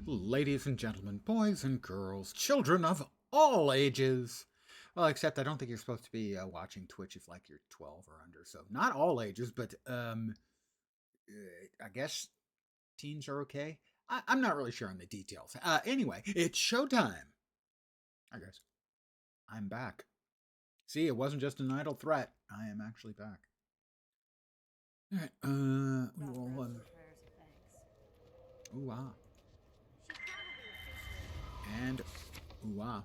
Ladies and gentlemen, boys and girls, children of all ages. Well, except I don't think you're supposed to be watching Twitch if like you're 12 or under. So not all ages, but I guess teens are okay. I'm not really sure on the details. Anyway, it's showtime. I guess I'm back. See, it wasn't just an idle threat. I am actually back. All right. Ooh ah. And ooh ah.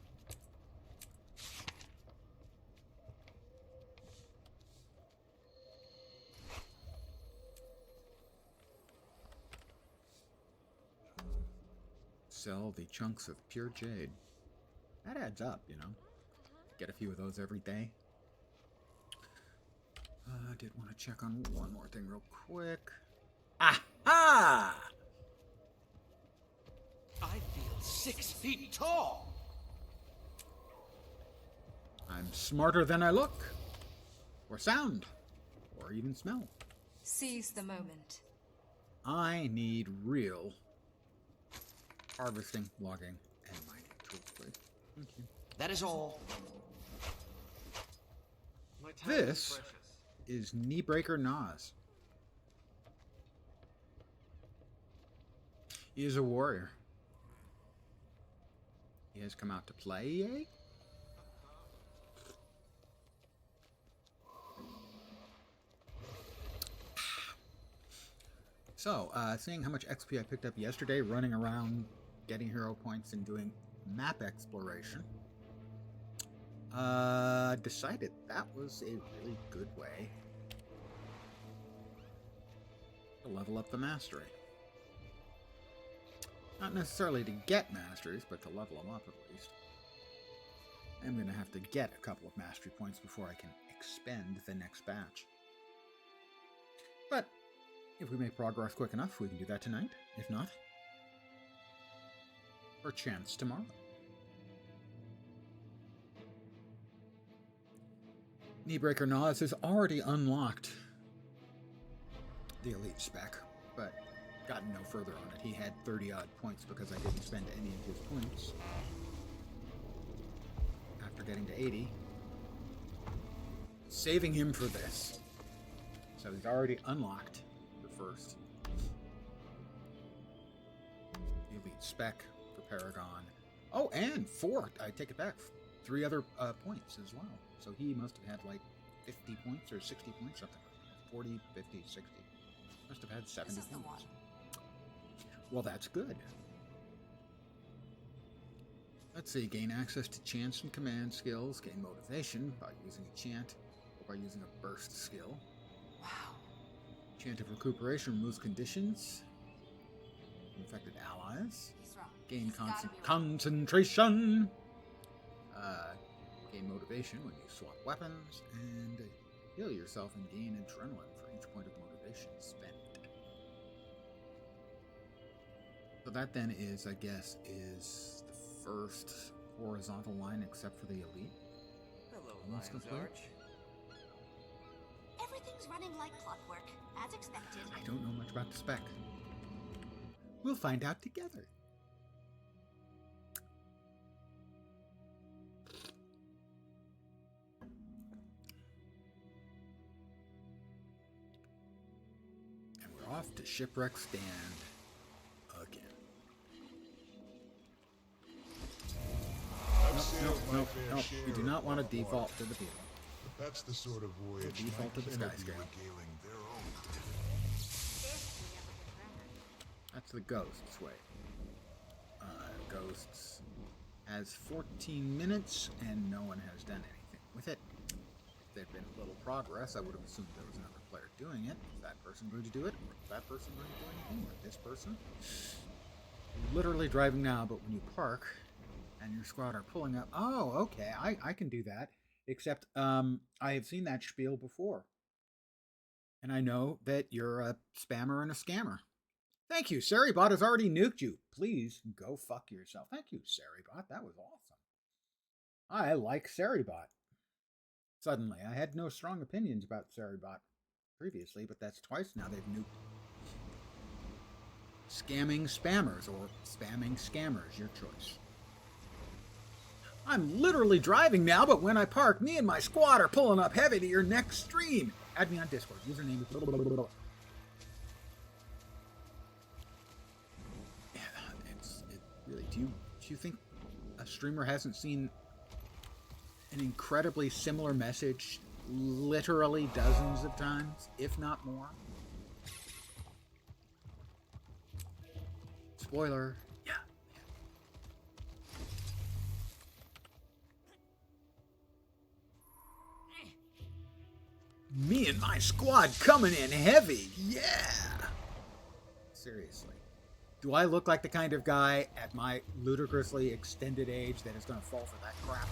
Sell the chunks of pure jade. That adds up, you know. Get a few of those every day. I did want to check on one more thing real quick. Aha! I feel 6 feet tall. I'm smarter than I look, or sound, or even smell. Seize the moment. I need real harvesting, logging, and mining tools, please. Thank you. That is all. This is Kneebreaker Nas. He is a warrior. He has come out to play, eh? So, seeing how much XP I picked up yesterday running around, getting hero points, and doing map exploration, decided that was a really good way to level up the mastery. Not necessarily to get masteries, but to level them up at least. I'm going to have to get a couple of mastery points before I can expend the next batch. But if we make progress quick enough, we can do that tonight. If not, perchance tomorrow. Kneebreaker Nas has already unlocked the elite spec, but gotten no further on it. He had 30-odd points because I didn't spend any of his points. After getting to 80, saving him for this. So he's already unlocked the first elite spec for Paragon. Oh, and 4, I take it back, 3 other points as well. So he must have had like 50 points or 60 points, something like that. 40, 50, 60. Must have had 70 points. Well, that's good. Let's see, gain access to chants and command skills, gain motivation by using a chant or by using a burst skill. Wow. Chant of recuperation removes conditions, infected allies, gain concentration, gain motivation when you swap weapons, and heal yourself and gain adrenaline for each point of motivation spent. So that then is, I guess, is the first horizontal line except for the elite. Hello, Almost Lion's complete. Arch. Everything's running like clockwork, as expected. I don't know much about the spec. We'll find out together. And we're off to Shipwreck Stand again. Nope. We do not want to default to the people. That's the sort of voyage Default to the skyscraper. regaling their own. That's the Ghost's way. Ghosts has 14 minutes, and no one has done anything with it. If there'd been a little progress, I would have assumed there was another player doing it. Is that person going to do it? Or is that person going to do anything? Or this person? Literally driving now, but when you park and your squad are pulling up, oh, okay, I can do that. Except I have seen that spiel before. And I know that you're a spammer and a scammer. Thank you. Saribot has already nuked you. Please go fuck yourself. Thank you, Saribot. That was awesome. I like Saribot. Suddenly, I had no strong opinions about Saribot previously, but that's twice now they've nuked. scamming spammers or spamming scammers, your choice. I'm literally driving now, but when I park, me and my squad are pulling up heavy to your next stream. Add me on Discord. Username is blah, blah, blah, blah, blah. Yeah, it really. Do you think a streamer hasn't seen an incredibly similar message literally dozens of times, if not more? Spoiler. Yeah. Me and my squad coming in heavy. Yeah. Seriously. Do I look like the kind of guy at my ludicrously extended age that is going to fall for that crap?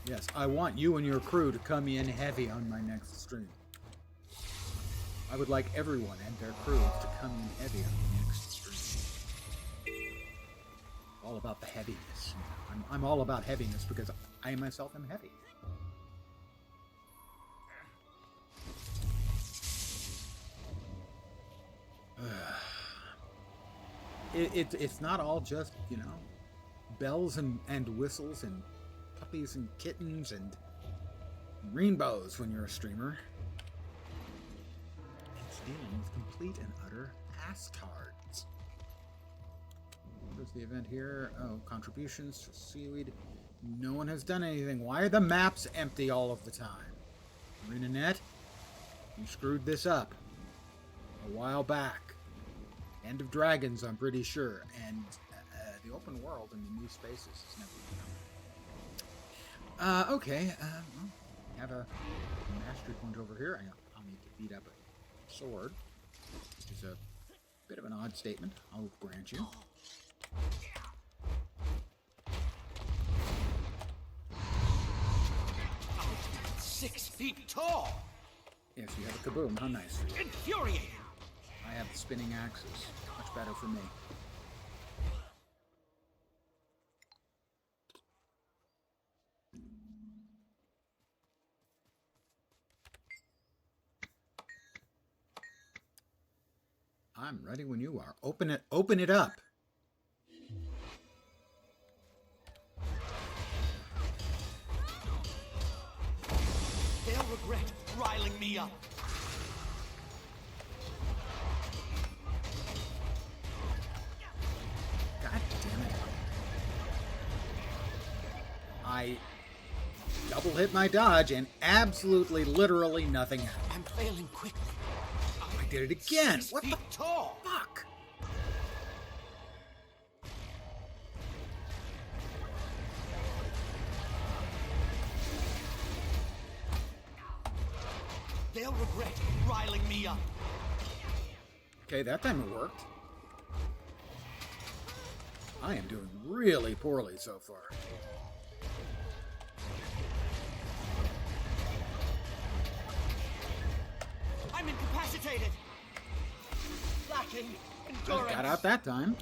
Yes, I want you and your crew to come in heavy on my next stream. I would like everyone and their crews to come in heavy on the next stream. All about the heaviness. I'm all about heaviness because I myself am heavy. It's not all just, bells and whistles and puppies and kittens and rainbows when you're a streamer. It's dealing with complete and utter astards. Where's the event here? Oh, contributions to seaweed. No one has done anything. Why are the maps empty all of the time? ArenaNet, you screwed this up a while back. End of Dragons, I'm pretty sure, and the open world and the new spaces has never been. Okay, well, have a mastery point over here. I'll need to beat up a sword, which is a bit of an odd statement, I'll grant you. 6 feet tall! Yes, you have a kaboom. How nice for you. Infuriating! I have the spinning axes. Much better for me. I'm ready when you are. Open it up. They'll regret riling me up. God damn it. I double hit my dodge and absolutely literally nothing happened. I'm failing quickly. I did it again. 6 What the feet tall! fuck? They'll regret riling me up. Okay, that time it worked. I am doing really poorly so far. I'm incapacitated. Lacking endurance. Got out that time.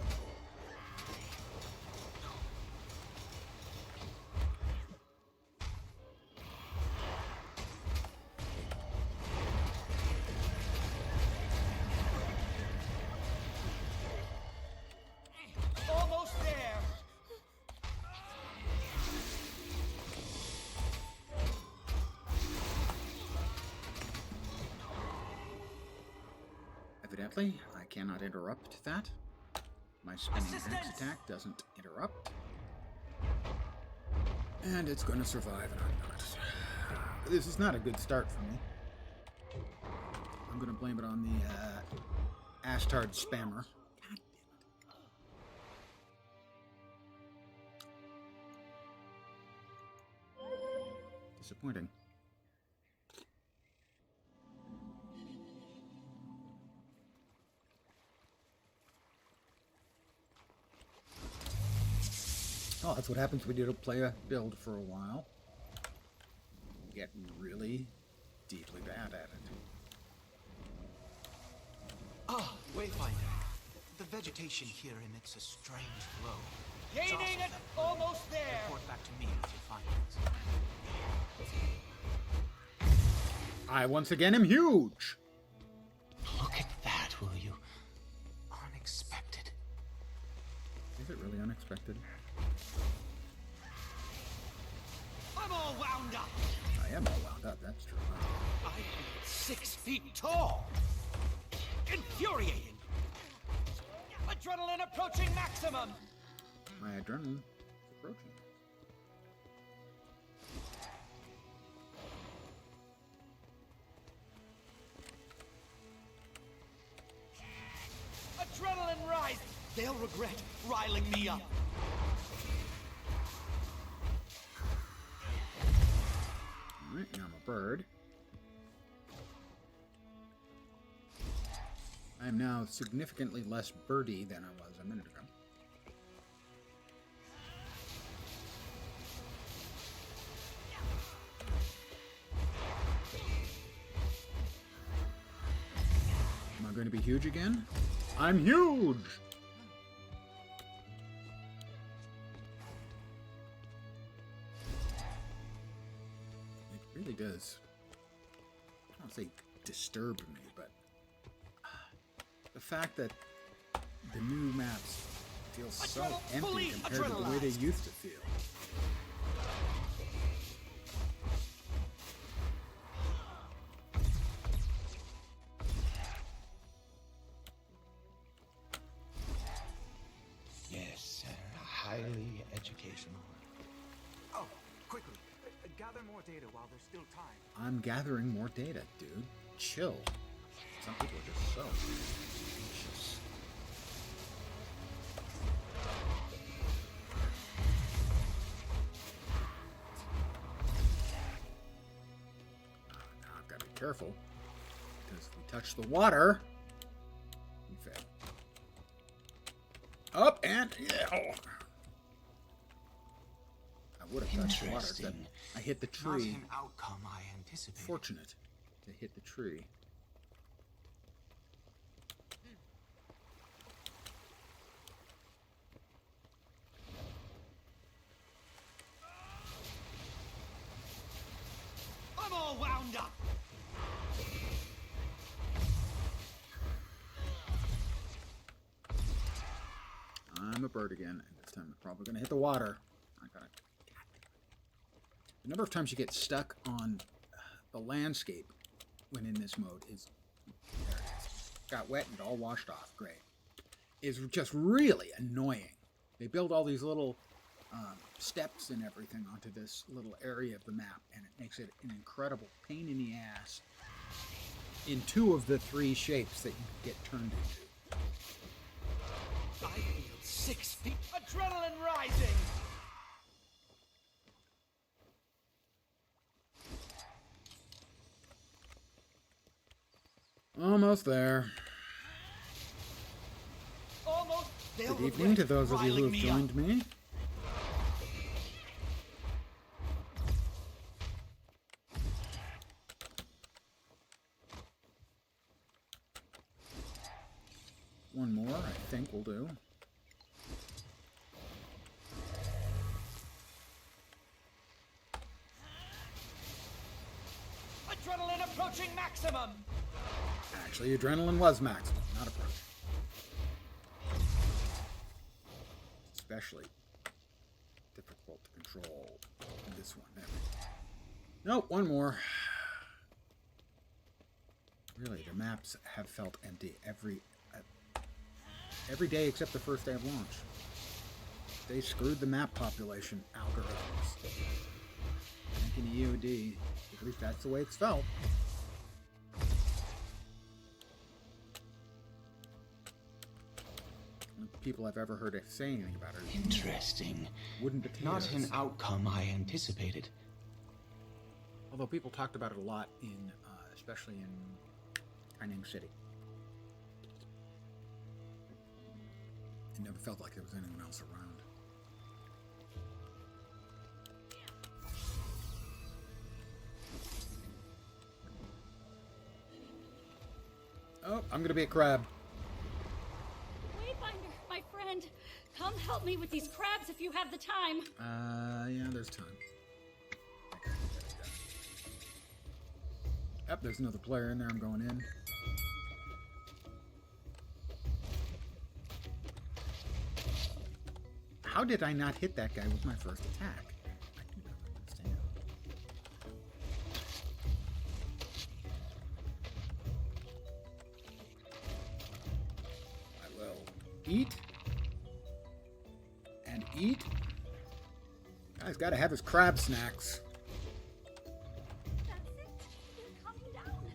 Almost there. Evidently, I cannot interrupt that. My spinning axe attack doesn't interrupt. And it's going to survive, and I'm not. This is not a good start for me. I'm going to blame it on the Ashtard spammer. God damn it. Disappointing. Oh, that's what happens when you don't play a build for a while. You get really deeply bad at it. Ah, Wayfinder. The vegetation here emits a strange glow. Gaining it, almost there. Report back to me with your findings. I once again am huge. Look at that, will you? Unexpected. Is it really unexpected? I'm all wound up. I am all wound up, that's true. I am 6 feet tall. Infuriating. Adrenaline approaching maximum. My adrenaline is approaching. Adrenaline rise. They'll regret riling me up. Alright, now I'm a bird. I am now significantly less birdie than I was a minute ago. Am I going to be huge again? I'm huge! It really does. I don't say disturb me, but the fact that the new maps feel so empty compared to the way they used to feel. Yes, highly educational. Oh, quickly. Gather more data while there's still time. I'm gathering more data, dude. Chill. Some people are just so anxious. Now I've got to be careful, because if we touch the water, we fail. Up and yeah. I would have touched the water, except I hit the Not tree. an outcome I anticipated. Fortunate to hit the tree. I'm all wound up. I'm a bird again, and this time I'm probably going to hit the water. I got it. The number of times you get stuck on the landscape when in this mode is, there it is. Got wet and it all washed off. Great. Is just really annoying. They build all these little steps and everything onto this little area of the map, and it makes it an incredible pain in the ass in 2 of the 3 shapes that you get turned into. I feel 6 feet. Adrenaline rising. Almost there. Almost. They'll Good evening regret to those of you who riling have me up. joined me. One more, I think, will do. Adrenaline approaching maximum. Actually, adrenaline was maximum, not approach. Especially difficult to control in this one. There we go. Nope, one more. Really, the maps have felt empty every day except the first day of launch. They screwed the map population algorithms. Making the EOD, at least that's the way it's felt. People I've ever heard say anything about it. Interesting. Wooden potatoes. Not an outcome I anticipated. Although people talked about it a lot in, especially in Shining City. It never felt like there was anyone else around. Oh, I'm gonna be a crab. Wayfinder, my friend, come help me with these crabs if you have the time. Yeah, there's time. Yep, there's another player in there. I'm going in. How did I not hit that guy with my first attack? I do not understand. I will eat and eat. Guy's got to have his crab snacks. That's it. They're coming down.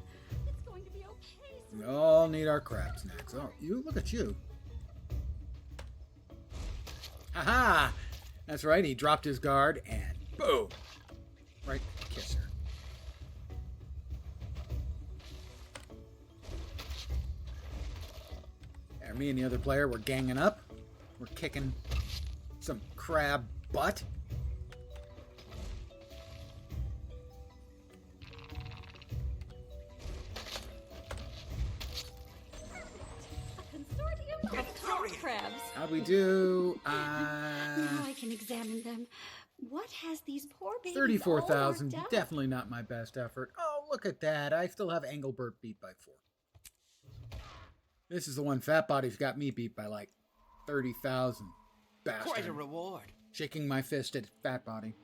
It's going to be okay. We all need our crab snacks. Oh, you look at you. Haha! That's right, he dropped his guard and boom! Right, kiss her. And me and the other player were ganging up. We're kicking some crab butt. A consortium of top crabs. How'd we do? Now I can examine them. What has these poor babies all 34,000. worked out? Definitely not my best effort. Oh, look at that. I still have Engelbert beat by 4. This is the one Fat Body's got me beat by like 30,000. Bastard. Quite a reward. Shaking my fist at Fat Body.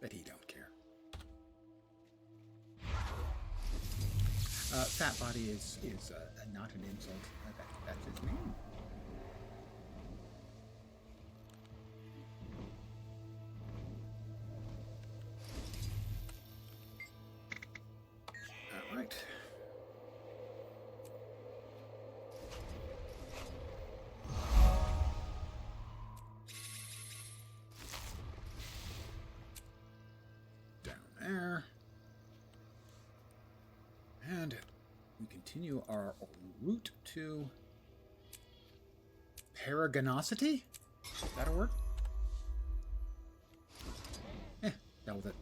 But he don't care. Fat Body is not an insult. That's his name. All right. Down there. And we continue our route to Paragonicity? Is that a word? Dealt with it.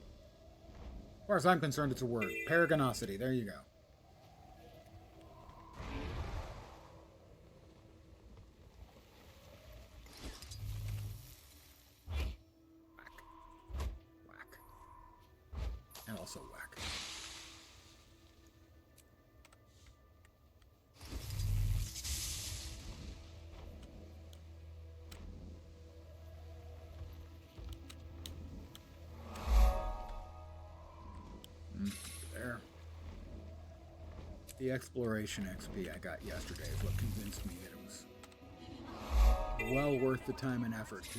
As far as I'm concerned, it's a word. Paragonicity. There you go. Whack. Whack. And also whack. There. The exploration XP I got yesterday is what convinced me that it was well worth the time and effort to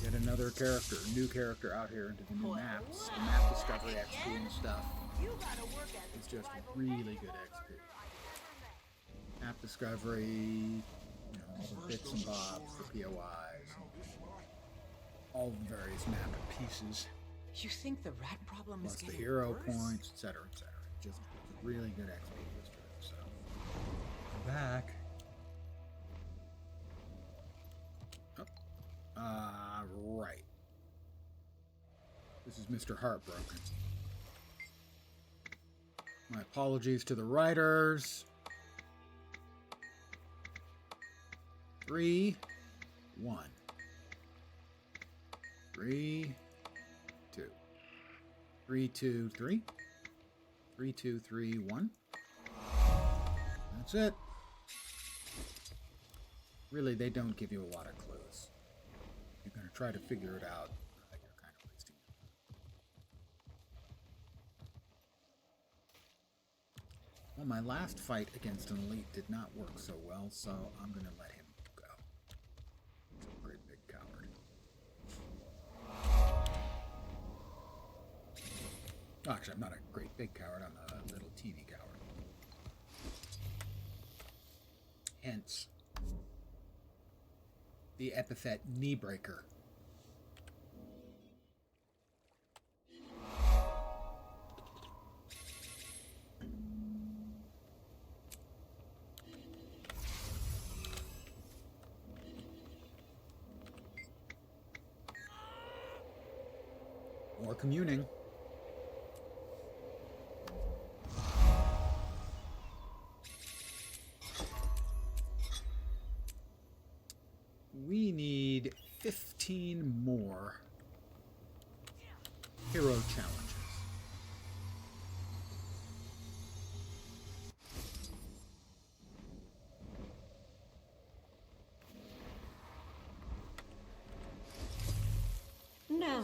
get another character, new character out here into the new maps, the map discovery XP and stuff. It's just really good XP. Map discovery, you know, all the bits and bobs, the POIs, all the various map pieces. You think the rat problem Plus is the getting hero worse? points, etc., etc. Just really good XP yesterday. So back. Right. This is Mr. Heartbroken. My apologies to the writers. 3, 1. 3, 2. 3, 2, 3. 3, 2, 3, 1. That's it. Really, they don't give you a lot of clues. You're going to try to figure it out. You're kind of wasting it. Well, my last fight against an elite did not work so well, so I'm going to let him go. He's a great big coward. Actually, I'm not a great big coward. I'm a little teeny coward. Hence the epithet knee breaker. More communing. We need 15 more hero challenges. No,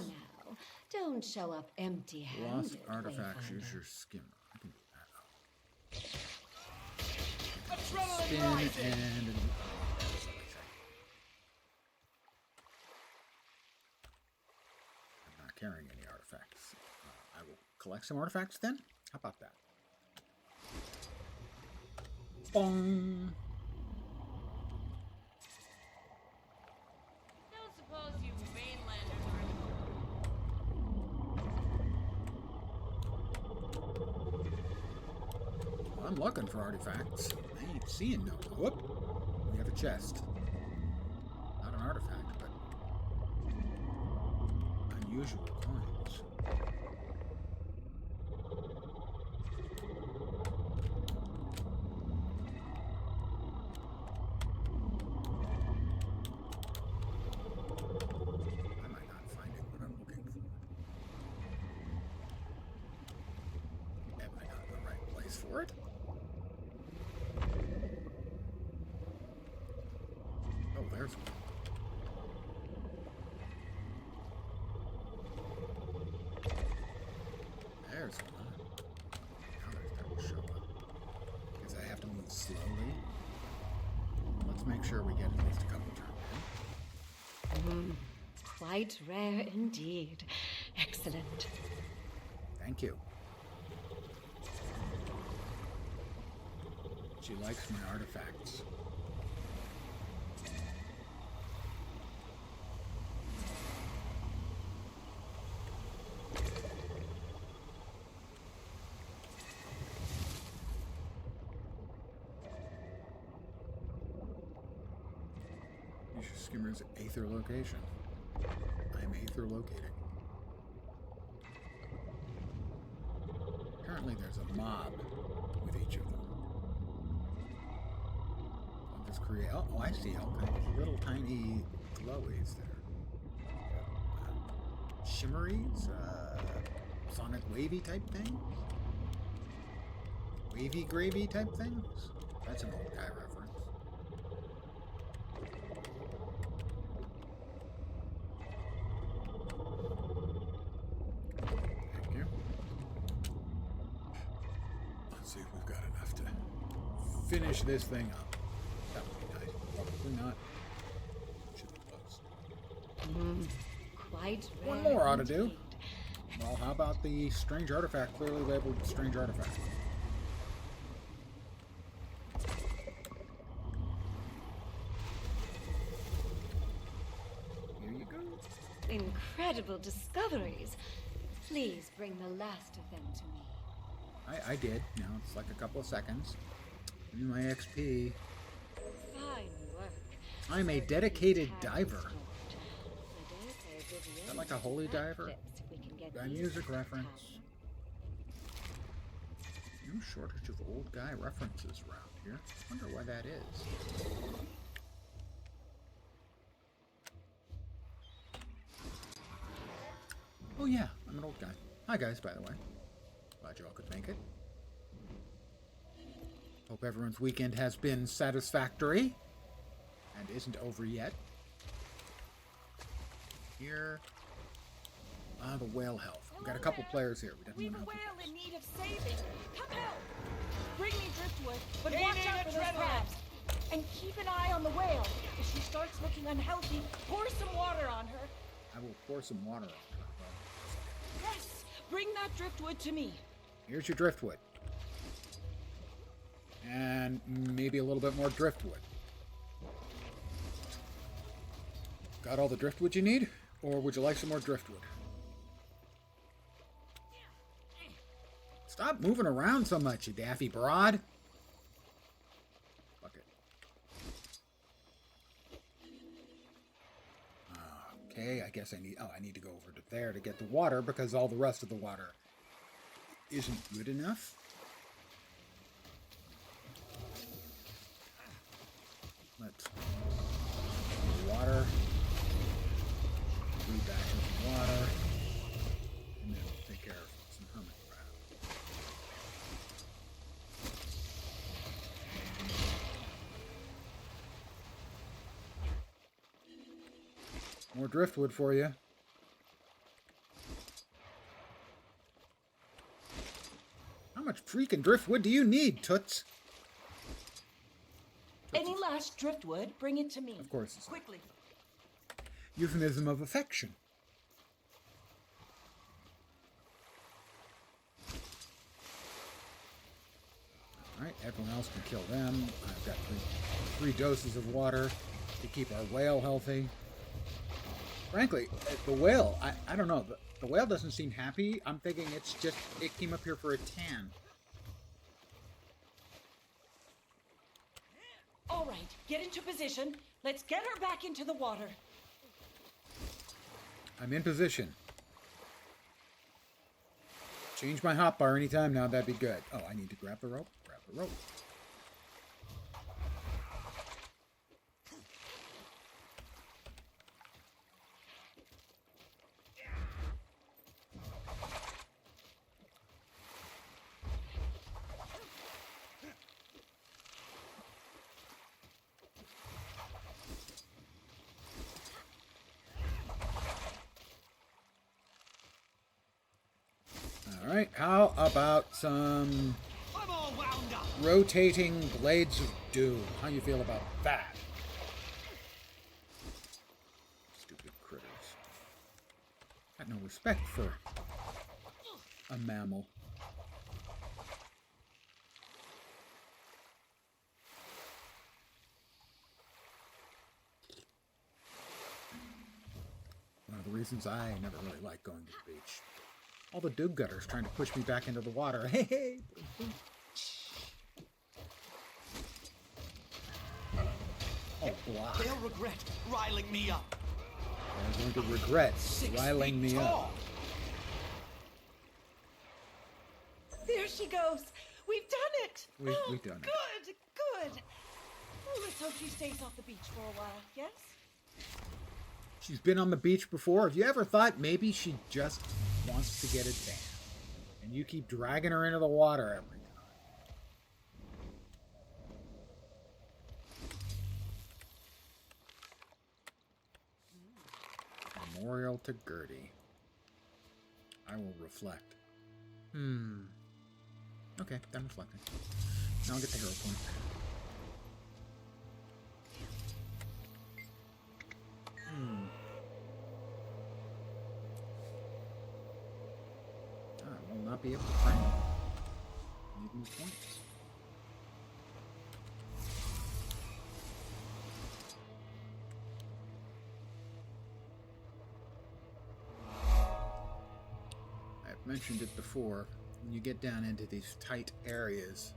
don't show up empty-handed. Lost artifacts. Wayfinder. Use your skimmer. I can do that. Adrenaline Spin rising! and I'm not carrying any artifacts. I will collect some artifacts then. How about that? Bong. Don't suppose you mainlanders are... Well, I'm looking for artifacts. I ain't seeing no. Whoop. We have a chest. Not an artifact, but unusual coins. I might not find it, what I'm looking for. Am I not in the right place for it? Oh, there's one. There's one. Now there's going to show up. Because I have to move slowly. Let's make sure we get at least a couple turns in. Quite rare indeed. Excellent. Thank you. She likes my artifacts. Use your skimmer's aether location. I'm aether locating. Apparently there's a mob with each of them. I'll just create. Oh, I see all kinds of little tiny glowies there. Shimmeries, sonic wavy type things, wavy gravy type things. That's an old guy reference. Thank you. Let's see if we've got enough to finish this thing up. That would be nice. Probably not. Should be close. Quite rare. One more ought to do. indeed. Well, how about the strange artifact, clearly labeled strange artifact? Here you go. Incredible discoveries. Please bring the last of them to me. I did. You know, it's like a couple of seconds. Give me my XP. Fine work. I'm a dedicated diver. Is that like a holy diver? Guy music reference. No shortage of old guy references around here. Wonder why that is. Oh yeah, I'm an old guy. Hi guys, by the way. Glad you all could make it. Hope everyone's weekend has been satisfactory and isn't over yet. Here, the whale health. We've got a couple players here. We We've definitely a want to whale help in with need of saving. Come help! Bring me driftwood, but Gaining watch out for those adrenaline. crabs. And keep an eye on the whale. If she starts looking unhealthy, pour some water on her. this. I will pour some water on her. Yes! Bring that driftwood to me. Here's your driftwood. And maybe a little bit more driftwood. Got all the driftwood you need? Or would you like some more driftwood? Stop moving around so much, you daffy broad. Fuck it. Okay, I guess I need to go over to there to get the water because all the rest of the water isn't good enough. Let's water. Read back into water. And then More driftwood for you. How much freaking driftwood do you need, Toots? Any last driftwood, bring it to me. Of course. It's Quickly. euphemism of affection. Alright, everyone else can kill them. I've got three doses of water to keep our whale healthy. Frankly, the whale, I don't know. The whale doesn't seem happy. I'm thinking it's just, it came up here for a tan. All right, get into position. Let's get her back into the water. I'm in position. Change my hotbar anytime now, that'd be good. Oh, I need to grab the rope. Grab the rope. Alright, how about some I'm all wound up. rotating blades of doom? How you feel about that? Stupid critters. Got no respect for a mammal. One of the reasons I never really like going to the beach. All the do-gutters trying to push me back into the water. Hey, hey! Oh, block. They'll regret riling me up. I'm going to regret 6 riling feet me tall. up. There she goes. We've done it. We've done it. Good, good. Oh, let's hope she stays off the beach for a while, yes? She's been on the beach before. Have you ever thought maybe she just wants to get a tan? And you keep dragging her into the water every time. Memorial to Gertie. I will reflect. Okay, I'm reflecting. Now I'll get the hero point. I will not be able to find even points. I've mentioned it before. When you get down into these tight areas,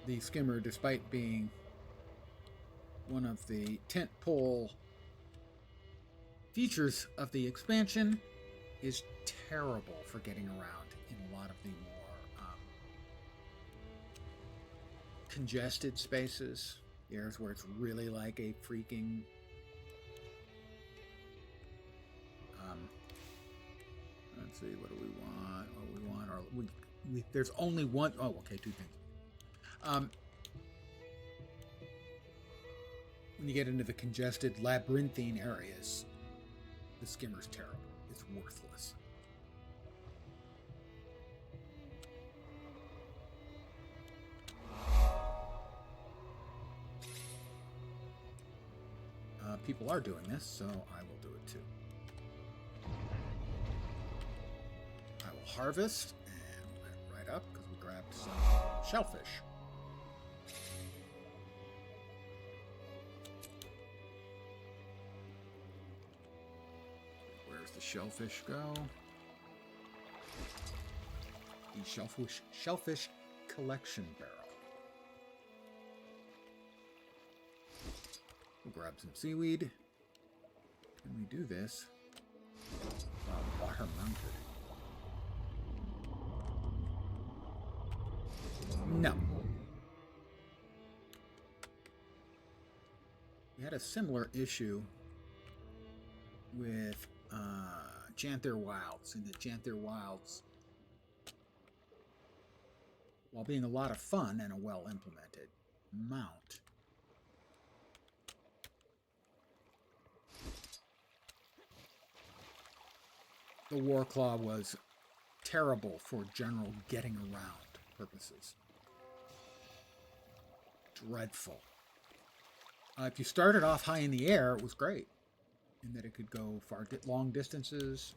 the skimmer, despite being one of the tentpole features of the expansion, is terrible for getting around in a lot of the more congested spaces. Areas where it's really like a freaking let's see, what do we want? What we want? Or there's only one. Oh, okay, two things. When you get into the congested labyrinthine areas, the skimmer's terrible. It's worthless. People are doing this, so I will do it too. I will harvest and let it right up because we grabbed some shellfish. Where's the shellfish go? The shellfish collection barrel. We'll grab some seaweed. Can we do this? Water mounted. No. We had a similar issue with Janther Wilds. In the Janther Wilds, while being a lot of fun and a well-implemented mount, the Warclaw was terrible for general getting around purposes. Dreadful. If you started off high in the air, it was great, in that it could go long distances.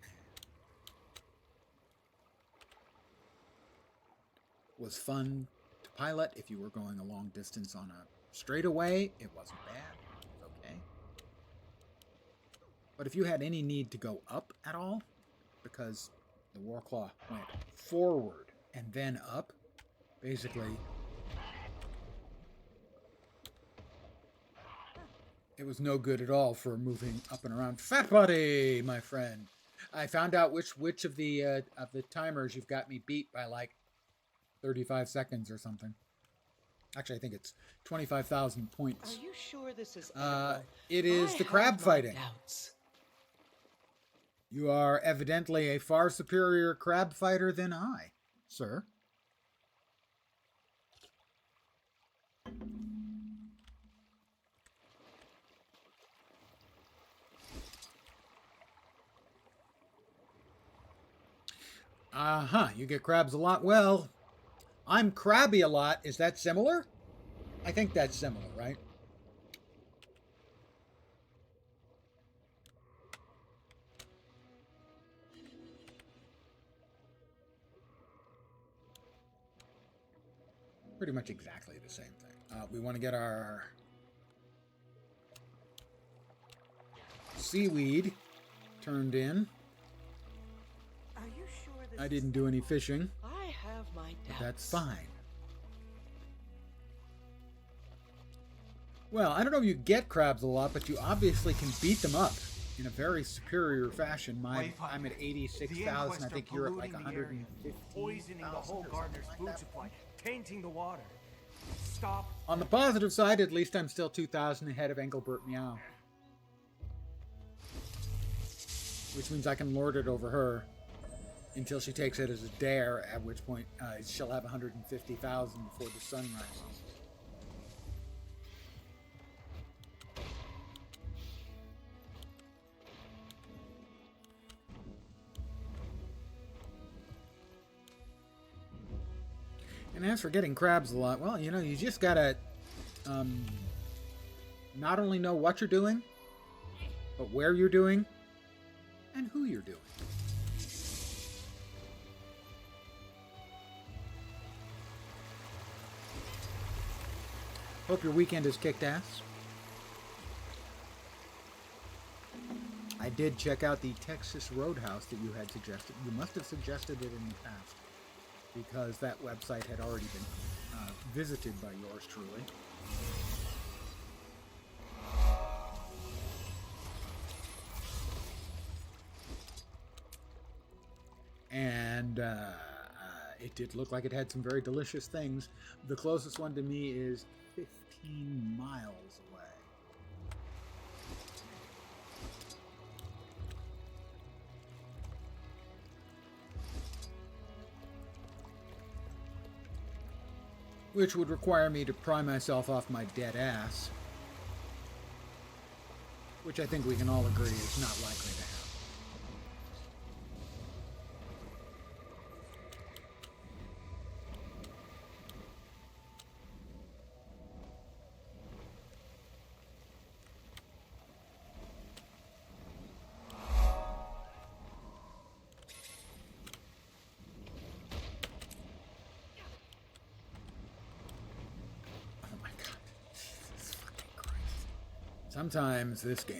Was fun to pilot. If you were going a long distance on a straightaway, it wasn't bad. It was okay. But if you had any need to go up at all, because the Warclaw went forward and then up, basically, it was no good at all for moving up and around. Fat Buddy, my friend. I found out which of the timers you've got me beat by like 35 seconds or something. Actually, I think it's 25,000 points. Are you sure this is it is the crab fighting. Doubts. You are evidently a far superior crab fighter than I, sir. You get crabs a lot. Well, I'm crabby a lot. Is that similar? I think that's similar, right? Pretty much exactly the same thing. We want to get our seaweed turned in. Are you sure this I didn't do any fishing. I have my doubts. But that's fine. Well, I don't know if you get crabs a lot, but you obviously can beat them up in a very superior fashion. I'm at 86,000. I think you're at like 150,000. Poisoning the whole gardener's food supply, tainting the water. Stop. On the positive side, at least I'm still 2,000 ahead of Engelbert Meow. Which means I can lord it over her until she takes it as a dare, at which point she'll have 150,000 before the sun rises. And as for getting crabs a lot, well, you know, you just gotta not only know what you're doing, but where you're doing, and who you're doing. Hope your weekend has kicked ass. I did check out the Texas Roadhouse that you had suggested. You must have suggested it in the past, because that website had already been visited by yours truly. And it did look like it had some very delicious things. The closest one to me is 15 miles away. Which would require me to pry myself off my dead ass. Which I think we can all agree is not likely to happen. Sometimes this game,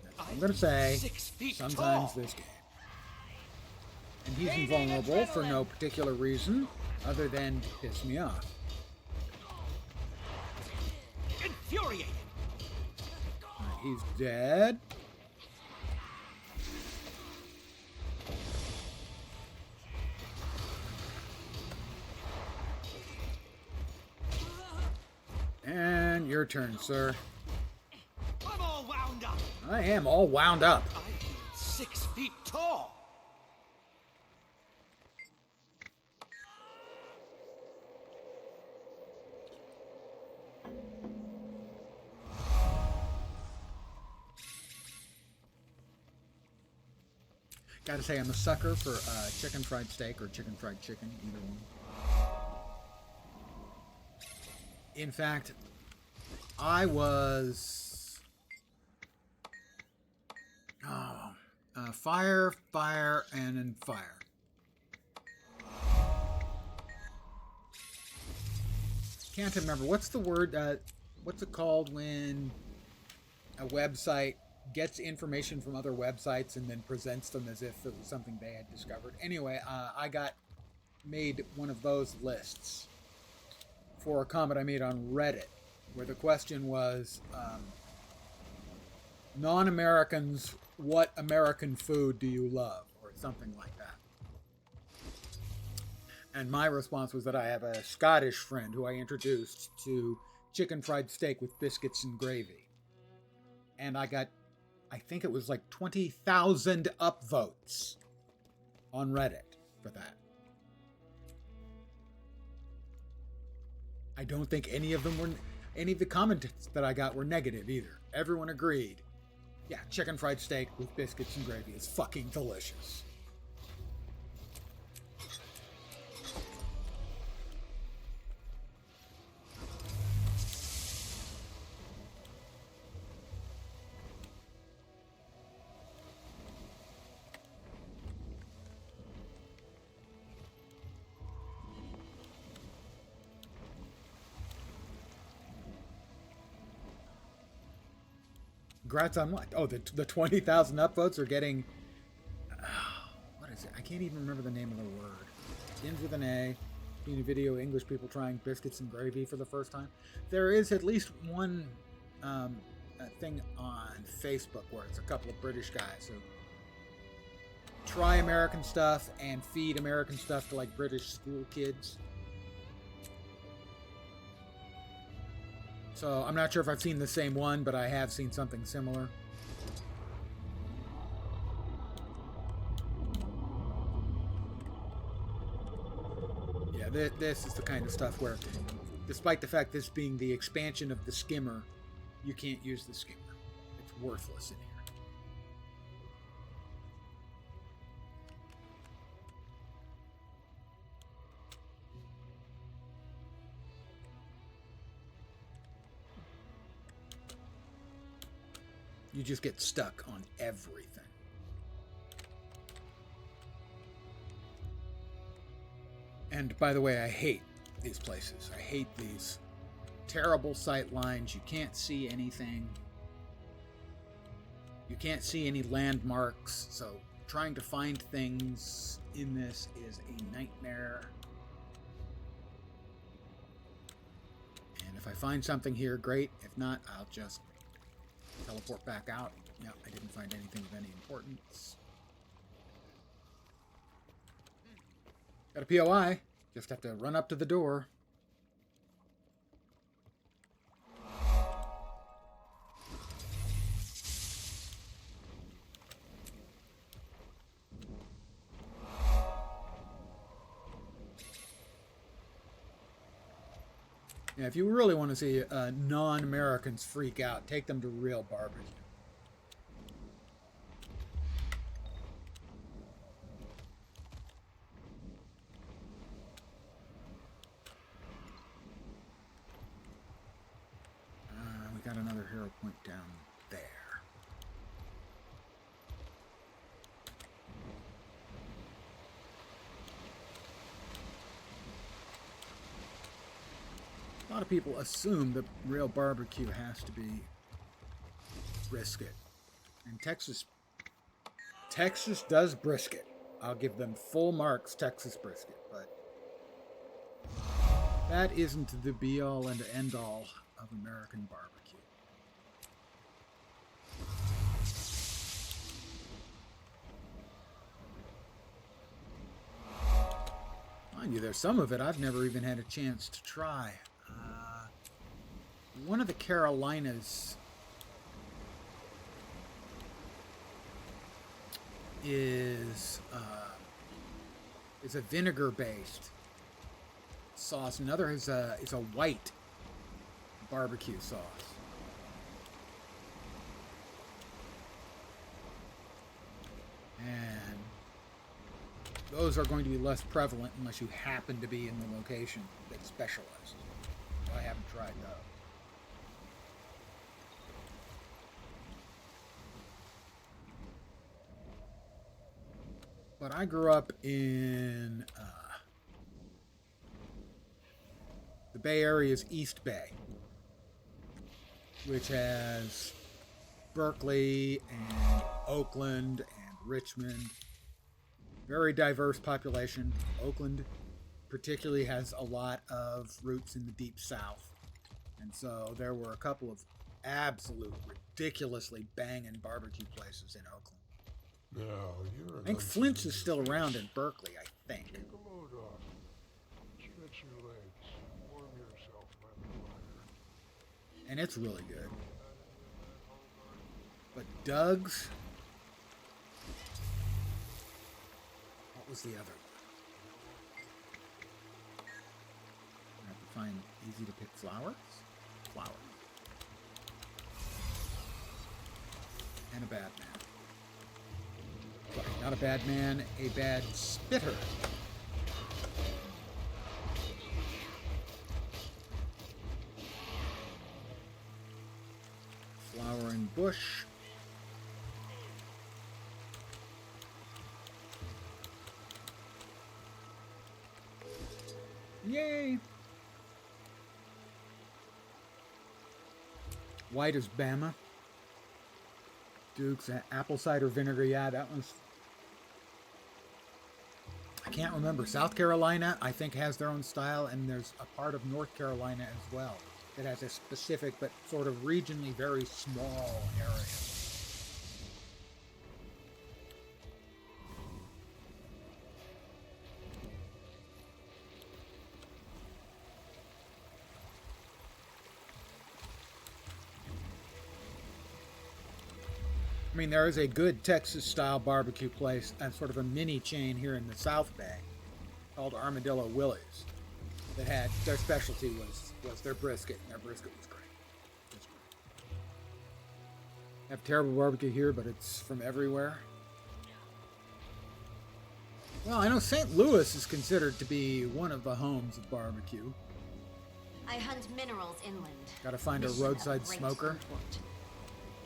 that's what I'm going to say, sometimes this game. And he's invulnerable for no particular reason other than to piss me off. Infuriating. He's dead. And your turn, sir. I'm all wound up. I am all wound up. I'm 6 feet tall. Gotta say, I'm a sucker for chicken fried steak or chicken fried chicken, either one. In fact, I was... fire, and then fire. Can't remember. What's the word? What's it called when a website gets information from other websites and then presents them as if it was something they had discovered? Anyway, I made one of those lists for a comment I made on Reddit, where the question was, non-Americans, what American food do you love? Or something like that. And my response was that I have a Scottish friend who I introduced to chicken fried steak with biscuits and gravy. And I got, I think it was like 20,000 upvotes on Reddit for that. I don't think any of the comments that I got were negative either. Everyone agreed. Yeah, chicken fried steak with biscuits and gravy is fucking delicious. Congrats on what? Oh, the 20,000 upvotes are getting... what is it? I can't even remember the name of the word. It begins with an A. Being a video, English people trying biscuits and gravy for the first time. There is at least one thing on Facebook where it's a couple of British guys who try American stuff and feed American stuff to like British school kids. So I'm not sure if I've seen the same one, but I have seen something similar. Yeah, this is the kind of stuff where, despite the fact this being the expansion of the skimmer, you can't use the skimmer. It's worthless in here. You just get stuck on everything. And by the way, I hate these places. I hate these terrible sight lines. You can't see anything. You can't see any landmarks. So trying to find things in this is a nightmare. And if I find something here, great. If not, I'll just teleport back out. Yeah, I didn't find anything of any importance. Got a POI. Just have to run up to the door. Yeah, if you really want to see non-Americans freak out, take them to real barbecue. We got another hero point down there. A lot of people assume that real barbecue has to be brisket. And Texas does brisket. I'll give them full marks, Texas brisket, but that isn't the be-all and end-all of American barbecue. Mind you, there's some of it I've never even had a chance to try. One of the Carolinas is a vinegar-based sauce. Another is a white barbecue sauce. And those are going to be less prevalent unless you happen to be in the location that specializes. I haven't tried those. But I grew up in the Bay Area's East Bay, which has Berkeley and Oakland and Richmond. Very diverse population. Oakland particularly has a lot of roots in the Deep South. And so there were a couple of absolute ridiculously banging barbecue places in Oakland. Now, you're I think Flint's is still around in Berkeley, I think. Take a load off. Stretch your legs. Warm yourself by the fire. And it's really good. But Doug's... What was the other one? I have to find easy to pick flowers. Flowers. And a bad man. Sorry, not a bad man, a bad spitter. Flowering bush. Yay! White as Bama. Duke's apple cider vinegar. Yeah, that was... I can't remember. South Carolina, I think, has their own style, and there's a part of North Carolina as well that has a specific but sort of regionally very small area. I mean, there is a good Texas-style barbecue place, sort of a mini chain here in the South Bay, called Armadillo Willie's, that had their specialty was their brisket, and their brisket was great. It was great. They have terrible barbecue here, but it's from everywhere. Well, I know St. Louis is considered to be one of the homes of barbecue. I hunt minerals inland. Got to find a Mission of roadside great smoker. import.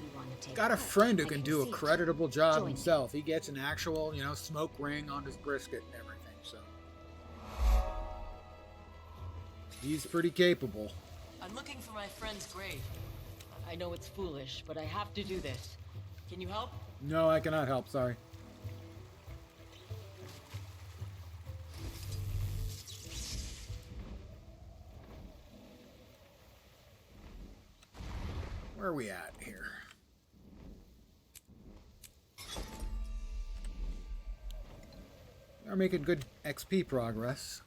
You want to take Got a part? friend who I can do a see it. creditable job Join me. himself. He gets an actual, smoke ring on his brisket and everything, so. He's pretty capable. I'm looking for my friend's grave. I know it's foolish, but I have to do this. Can you help? No, I cannot help, sorry. Where are we at here? We're making good XP progress.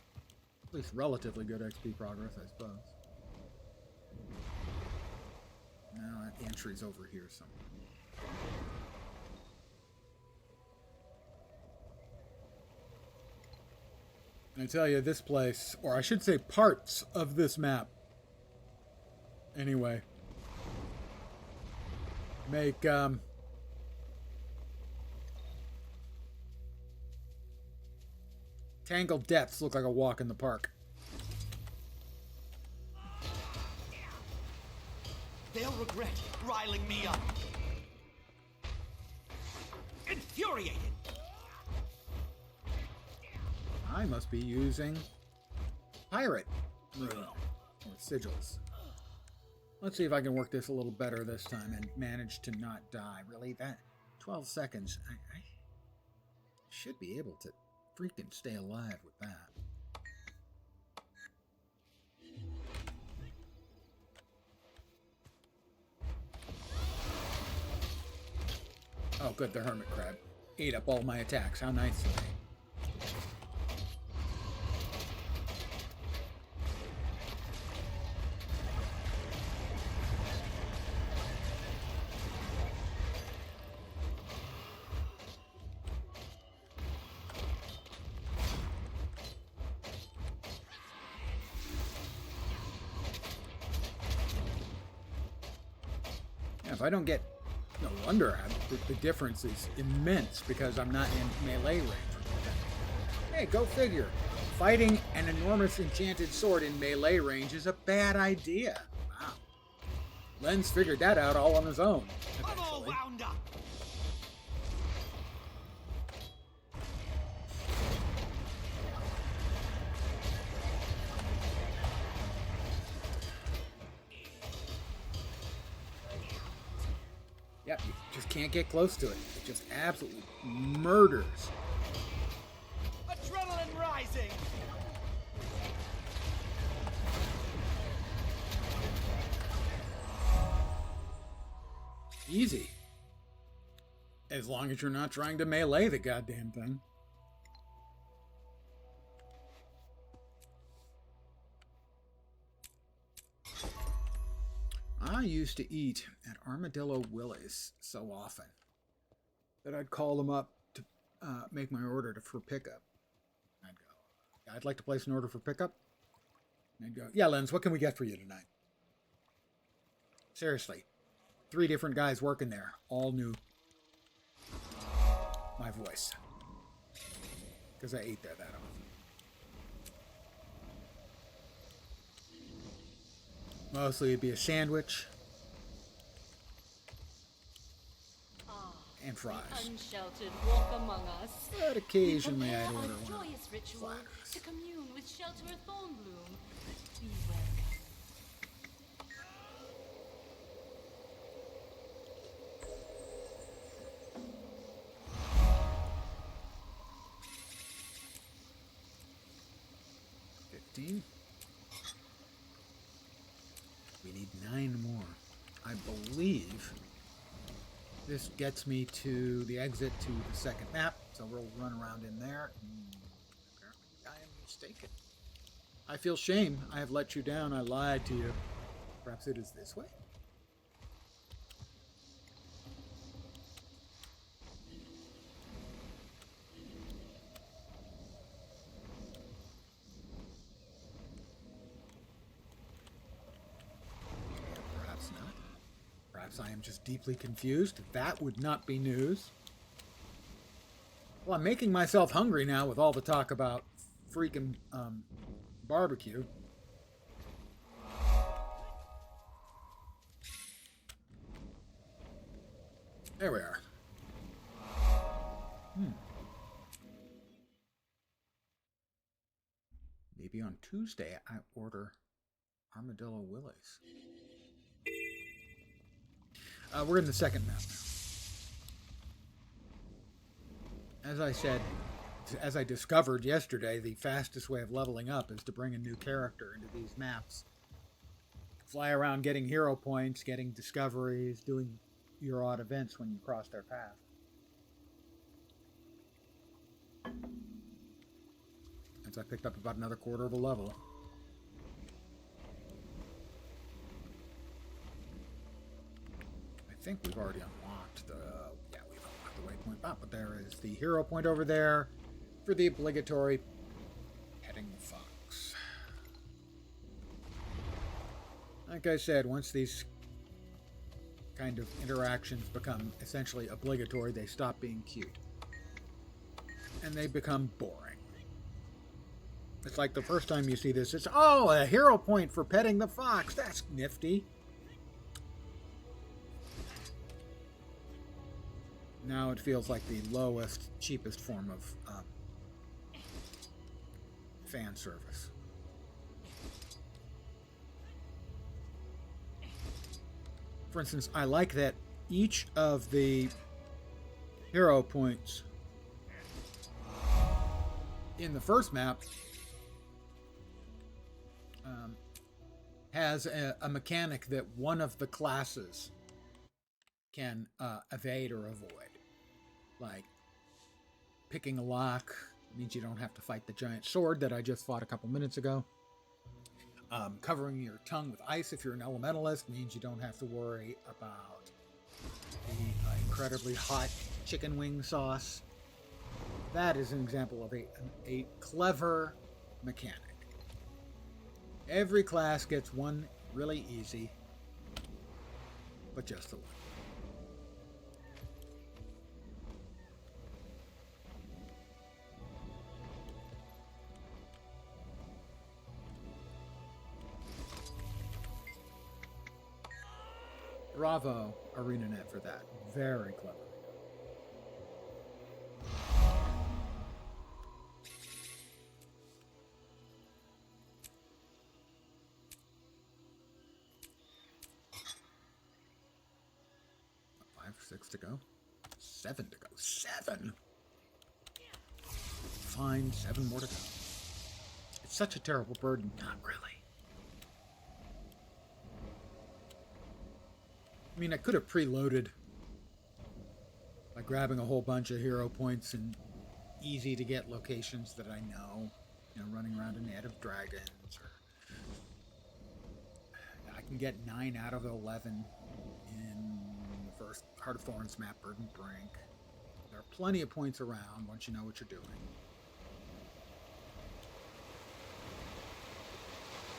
At least relatively good XP progress, I suppose. Now that entry's over here somewhere. And I tell you, this place, or I should say parts of this map, anyway, make Tangled Depths look like a walk in the park. They'll regret riling me up. Infuriated. I must be using pirate rune or sigils. Let's see if I can work this a little better this time and manage to not die. Really, that 12 seconds, I should be able to freaking stay alive with that. Oh, good, the hermit crab ate up all my attacks. How nice of me. If I don't get, no wonder the difference is immense because I'm not in melee range. Hey, go figure. Fighting an enormous enchanted sword in melee range is a bad idea. Wow. Len's figured that out all on his own. I'm all Eventually. wound up. Yep, you just can't get close to it. It just absolutely murders. Adrenaline rising. Easy. As long as you're not trying to melee the goddamn thing. I used to eat at Armadillo Willie's so often that I'd call them up to make my order for pickup. I'd go, I'd like to place an order for pickup. And I'd go, yeah, Lens, what can we get for you tonight? Seriously. 3 different guys working there, all knew my voice. Because I ate there that often. Mostly it'd be a sandwich and fries. Unsheltered walk among us. But occasionally I'd Prepare order a one of joyous ritual flatters. to commune with Shelterer Thornbloom. Be welcome. We need 9 more. I believe this gets me to the exit to the second map, so we'll run around in there. Apparently I am mistaken. I feel shame. I have let you down. I lied to you. Perhaps it is this way? I am just deeply confused. That would not be news. Well, I'm making myself hungry now with all the talk about freaking barbecue. There we are. Maybe on Tuesday I order Armadillo Willie's. We're in the second map now. As I said, as I discovered yesterday, the fastest way of leveling up is to bring a new character into these maps. Fly around getting hero points, getting discoveries, doing your odd events when you cross their path. As I picked up about another quarter of a level. I think we've already unlocked the we've unlocked the waypoint. But there is the hero point over there for the obligatory petting the fox. Like I said, once these kind of interactions become essentially obligatory, they stop being cute and they become boring. It's like the first time you see this, it's a hero point for petting the fox. That's nifty. Now it feels like the lowest, cheapest form of fan service. For instance, I like that each of the hero points in the first map has a mechanic that one of the classes can evade or avoid. Like picking a lock means you don't have to fight the giant sword that I just fought a couple minutes ago. Covering your tongue with ice if you're an elementalist means you don't have to worry about the incredibly hot chicken wing sauce. That is an example of a clever mechanic. Every class gets one really easy, but just the one. Bravo, ArenaNet, for that. Very clever. 6 to go. 7 to go. 7! Fine, 7 more to go. It's such a terrible burden. Not really. I mean, I could have preloaded by grabbing a whole bunch of hero points in easy to get locations that I know. You know, running around a net of dragons. Or I can get 9 out of 11 in the first Heart of Thorns map, Burden Brink. There are plenty of points around once you know what you're doing.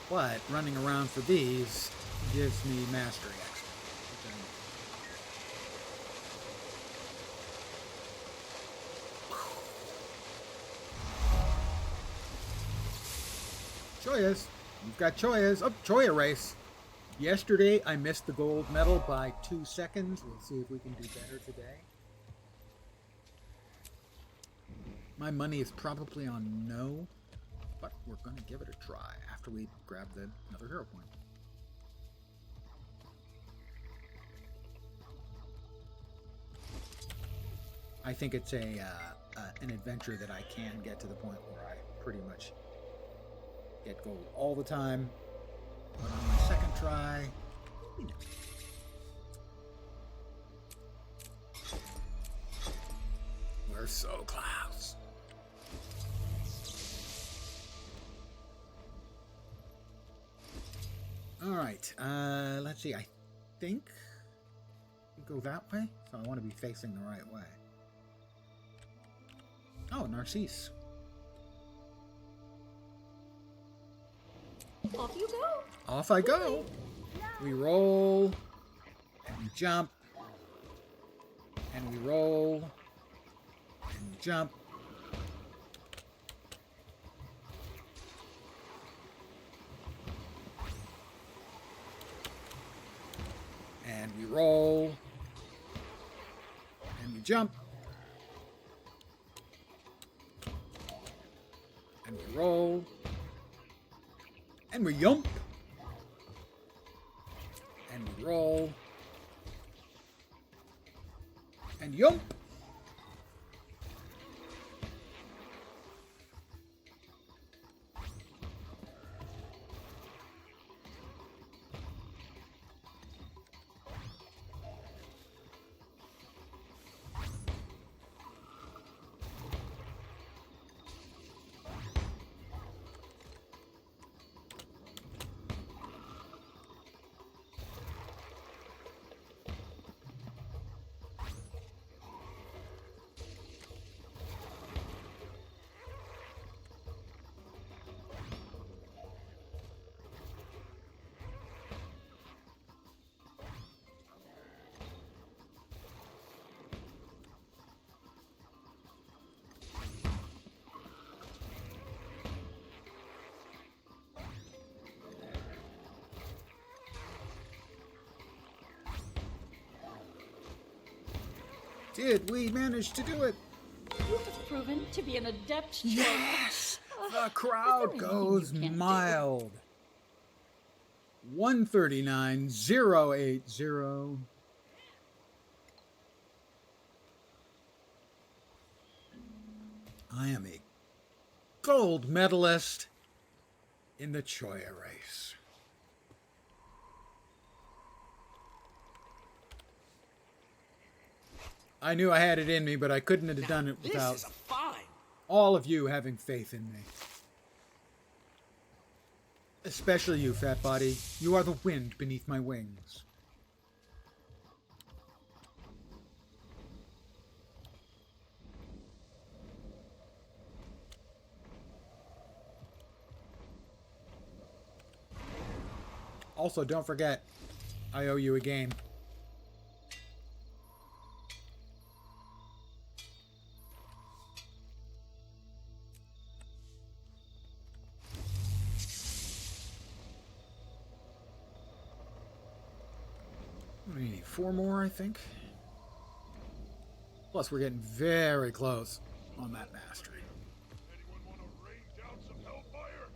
But running around for these gives me mastery XP. Choyas. You've got Choyas. Oh, Choya race. Yesterday, I missed the gold medal by 2 seconds. We'll see if we can do better today. My money is probably on no, but we're going to give it a try after we grab another hero point. I think it's an adventure that I can get to the point where I pretty much get gold all the time. But on my second try, you know. We're so close. All right, let's see. I think we go that way, so I want to be facing the right way. Oh, Narcisse. Off you go. Off I go. We roll, and we jump, and we roll, and we jump. And we roll, and we jump, and we roll, and we yump, and we roll, and yump. Did we manage to do it? You have proven to be an adept. Yes! The crowd goes mild. 139,080. I am a gold medalist in the Choya race. I knew I had it in me, but I couldn't have done it without all of you having faith in me. Especially you, Fat Body. You are the wind beneath my wings. Also, don't forget, I owe you a game. do you need? 4 more, I think. Plus, we're getting very close on that mastery. Anyone want to rain down some hellfire?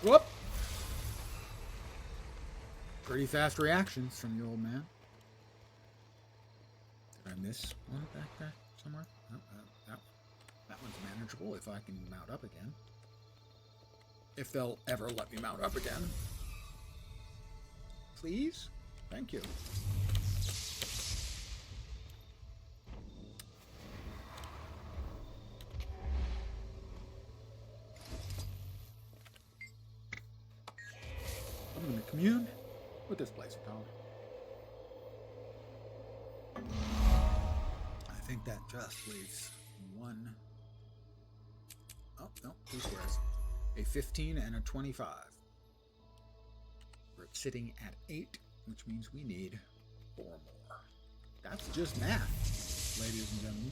Whoop! Pretty fast reactions from the old man. Did I miss one back there somewhere? No, that one's manageable if I can mount up again. If they'll ever let me mount up again. Please? Thank you. I'm going to commune with this place of power. I think that just leaves one. Oh, no, 2 squares. A 15 and a 25. We're sitting at 8, which means we need 4 more. That's just math, ladies and gentlemen.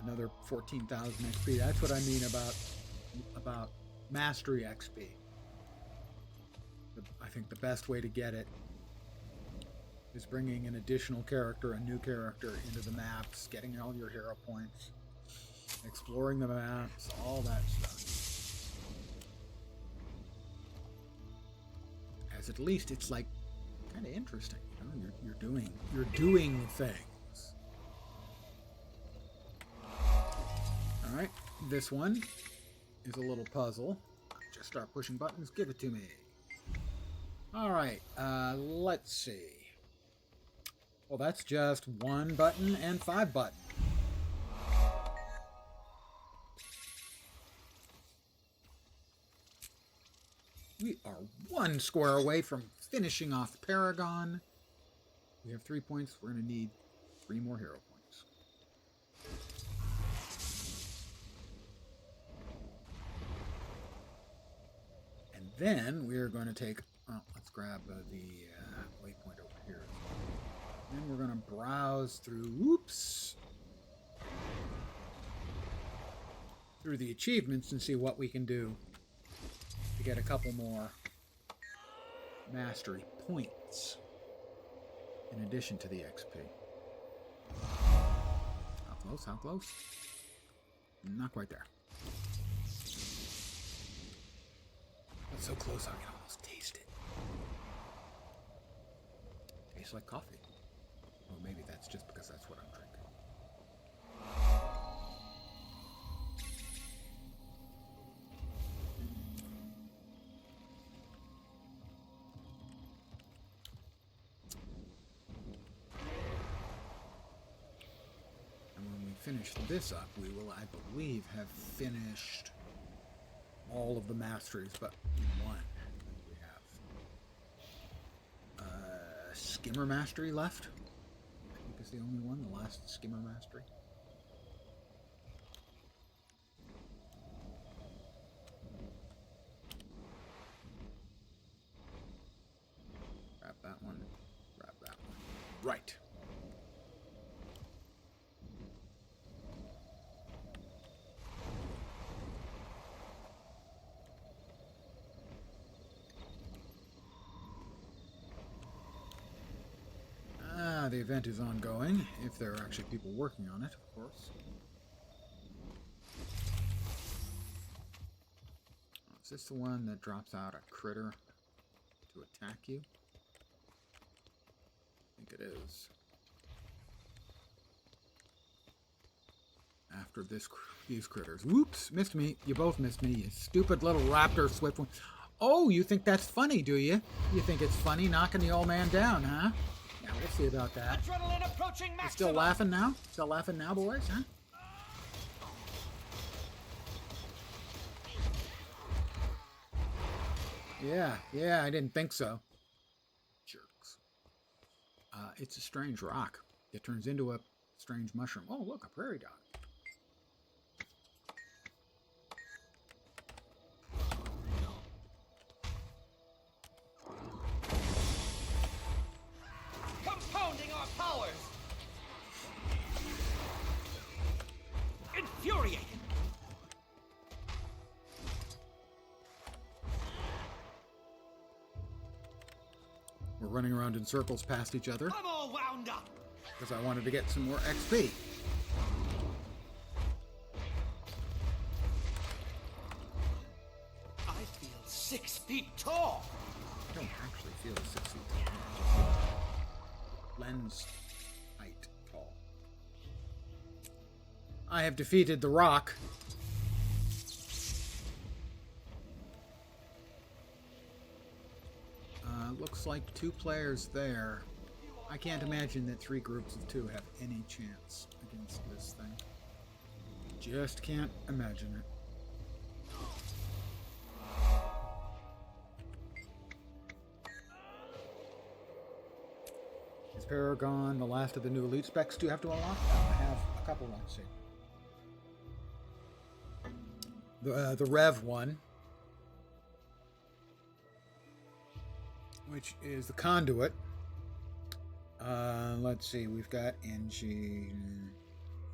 Another 14,000 XP. That's what I mean about mastery XP. I think the best way to get it is bringing an additional character, a new character into the maps, getting all your hero points, exploring the maps, all that stuff. As at least it's like kind of interesting, you know? You're doing things. All right, this one is a little puzzle. Just start pushing buttons. Give it to me. All right, let's see. Well, that's just 1 button and 5 buttons. We are 1 square away from finishing off Paragon. We have 3 points. We're going to need 3 more hero points. And then we're going to take... Oh, let's grab the waypoint over here. Then we're going to browse through... Whoops! Through the achievements and see what we can do to get a couple more mastery points in addition to the XP. How close? How close? Not quite there. But so close I can almost taste it. Tastes like coffee. Or maybe that's just because that's what I'm drinking. Finish this up, we will, I believe, have finished all of the masteries, but one. We have Skimmer Mastery left. I think is the only one, the last Skimmer Mastery. Grab that one. Grab that one. Right. The event is ongoing, if there are actually people working on it, of course. Is this the one that drops out a critter to attack you? I think it is. After these critters. Whoops! Missed me. You both missed me, you stupid little raptor swift one. Oh, you think that's funny, do you? You think it's funny knocking the old man down, huh? Yeah, we'll see about that. Adrenaline approaching maximum. You still laughing now? Still laughing now, boys, huh? Yeah, I didn't think so. Jerks. It's a strange rock. It turns into a strange mushroom. Oh, look, a prairie dog. Compounding our powers. infuriated. We're running around in circles past each other I'm all wound up. because I wanted to get some more XP. I feel 6 feet tall. I don't actually feel 6 feet tall. I just feel lens height tall. I have defeated the rock. Looks like 2 players there. I can't imagine that 3 groups of 2 have any chance against this thing. Just can't imagine it. Is Paragon the last of the new elite specs do you have to unlock? I have a couple, let's see. The Rev one, which is the conduit. Let's see, we've got Engine,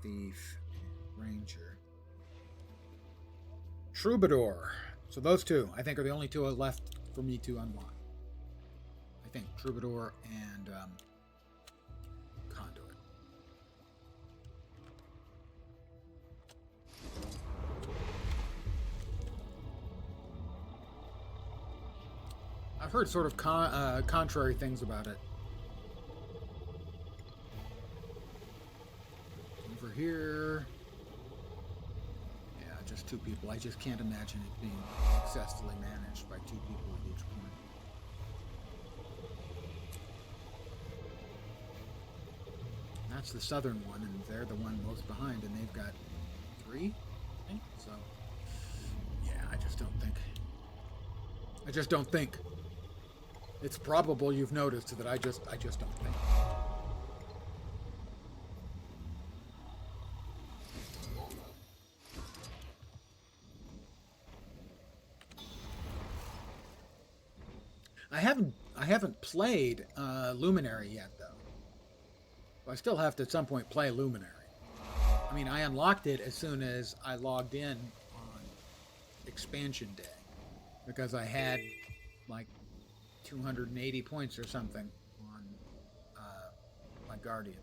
Thief, Ranger. Troubadour. So those 2, I think, are the only 2 left for me to unlock. I think Troubadour and Conduit. I've heard sort of contrary things about it. Over here. Yeah, just 2 people. I just can't imagine it being successfully managed by 2 people at each point. That's the southern one, and they're the one most behind, and they've got 3, I think. So, yeah, I just don't think. It's probable you've noticed that I just don't think. I haven't played Luminary yet, though. I still have to at some point play Luminary. I mean, I unlocked it as soon as I logged in on expansion day because I had like 280 points or something on my Guardian.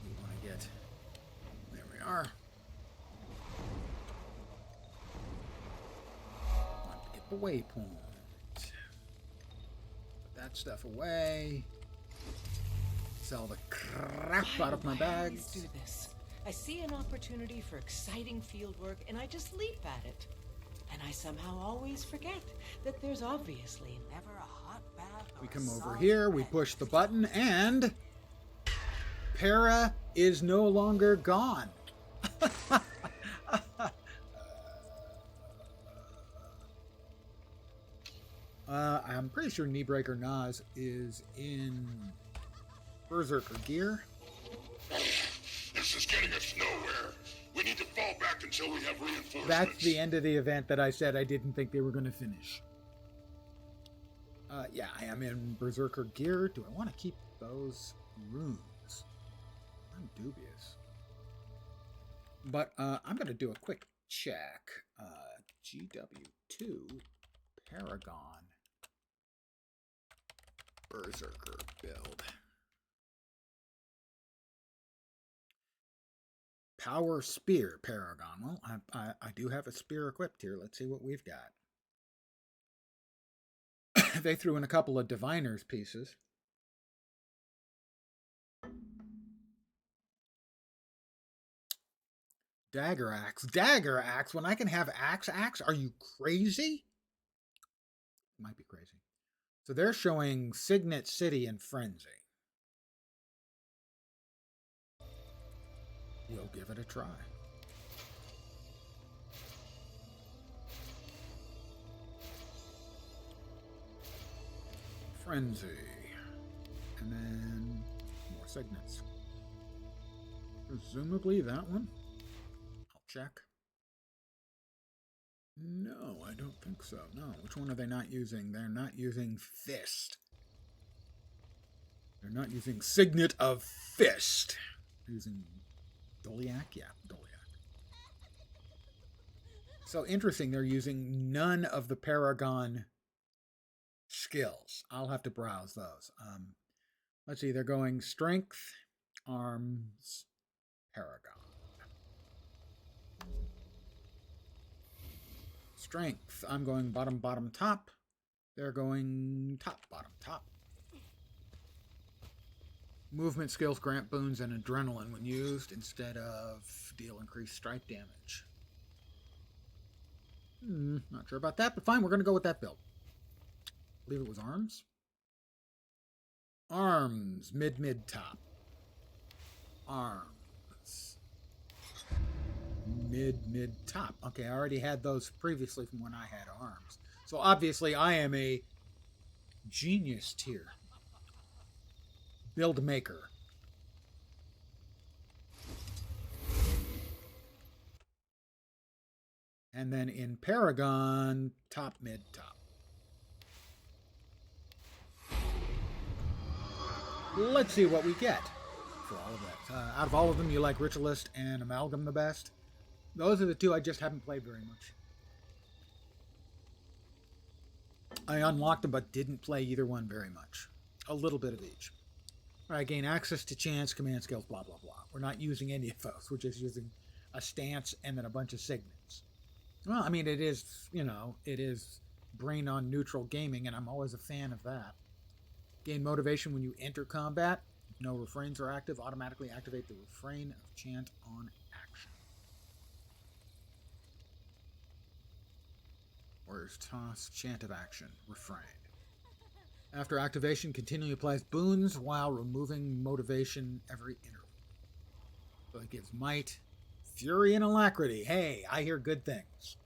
We want to get... There we are. Want to get the waypoint. Put that stuff away. Sell the crap out of my bags. Do this. I see an opportunity for exciting field work, and I just leap at it. And I somehow always forget that there's obviously never a hot bath. We come over here, we push the button, and Para is no longer gone. I'm pretty sure Kneebreaker Nas is in Berserker gear. This is getting us nowhere. We need to fall back until we have reinforcements. That's the end of the event that I said I didn't think they were going to finish. Yeah, I am in Berserker gear. Do I want to keep those runes? I'm dubious. But I'm going to do a quick check. GW2 Paragon Berserker build. Power Spear Paragon. Well, I do have a spear equipped here. Let's see what we've got. They threw in a couple of Diviner's pieces. Dagger Axe. Dagger Axe? When I can have Axe? Are you crazy? Might be crazy. So they're showing Signet City and Frenzy. We'll give it a try. Frenzy. And then more signets. Presumably that one. I'll check. No, I don't think so. No, which one are they not using? They're not using Fist. They're not using Signet of Fist. They're using Doliak? Yeah, Doliak. So interesting, they're using none of the Paragon skills. I'll have to browse those. Let's see, they're going Strength, Arms, Paragon. Strength, I'm going bottom, bottom, top. They're going top, bottom, top. Movement skills grant boons and adrenaline when used instead of deal increased strike damage. Not sure about that, but fine, we're going to go with that build. I believe it was arms. Arms, mid, mid, top. Arms. Mid, mid, top. Okay, I already had those previously from when I had arms. So obviously I am a genius tier. Build maker. And then in Paragon, top, mid, top. Let's see what we get for all of that. Out of all of them, you like Ritualist and Amalgam the best? Those are the two I just haven't played very much. I unlocked them but didn't play either one very much. A little bit of each. I gain access to chance, command skills, blah, blah, blah. We're not using any of those. We're just using a stance and then a bunch of signets. Well, I mean, it is, you know, it is brain on neutral gaming, and I'm always a fan of that. Gain motivation when you enter combat. If no refrains are active, automatically activate the refrain of chant on action. Warriors toss, chant of action, refrain. After activation, continually applies boons while removing motivation every interval. So it gives might, fury, and alacrity. Hey, I hear good things.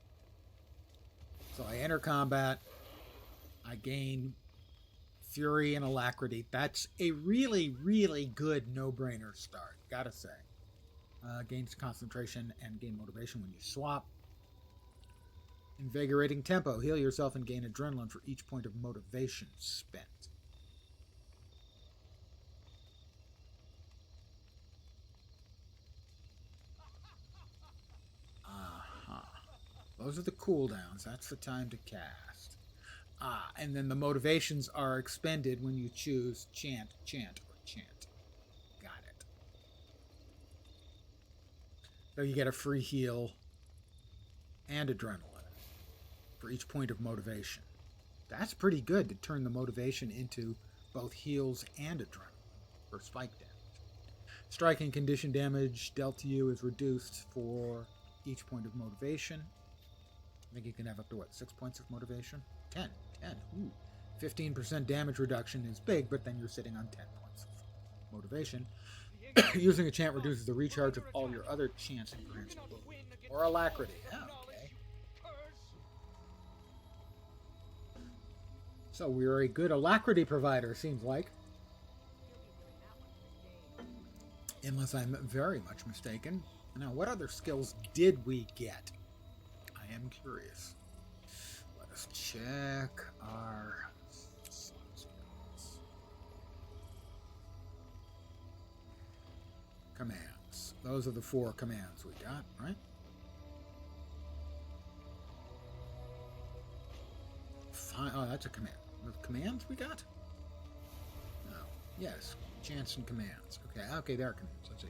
So I enter combat. I gain fury and alacrity. That's a really, really good no-brainer start, gotta say. Gains concentration and gain motivation when you swap. Invigorating tempo. Heal yourself and gain adrenaline for each point of motivation spent. Those are the cooldowns. That's the time to cast. And then the motivations are expended when you choose chant, chant, or chant. Got it. So you get a free heal and adrenaline for each point of motivation. That's pretty good to turn the motivation into both heals and adrenaline for spike damage. Striking condition damage dealt to you is reduced for each point of motivation. I think you can have up to, what, 6 points of motivation? 10. Ooh. 15% damage reduction is big, but then you're sitting on 10 points of motivation. Using a chant reduces the recharge of all your other chants and grants or alacrity. Yeah, okay. So we're a good alacrity provider, seems like. Unless I'm very much mistaken. Now, what other skills did we get? I am curious. Let us check our skills. Commands. Those are the 4 commands we got, right? Oh, that's a command. The commands we got? No. Yes. Chants and commands. Okay, there are commands. Let's see.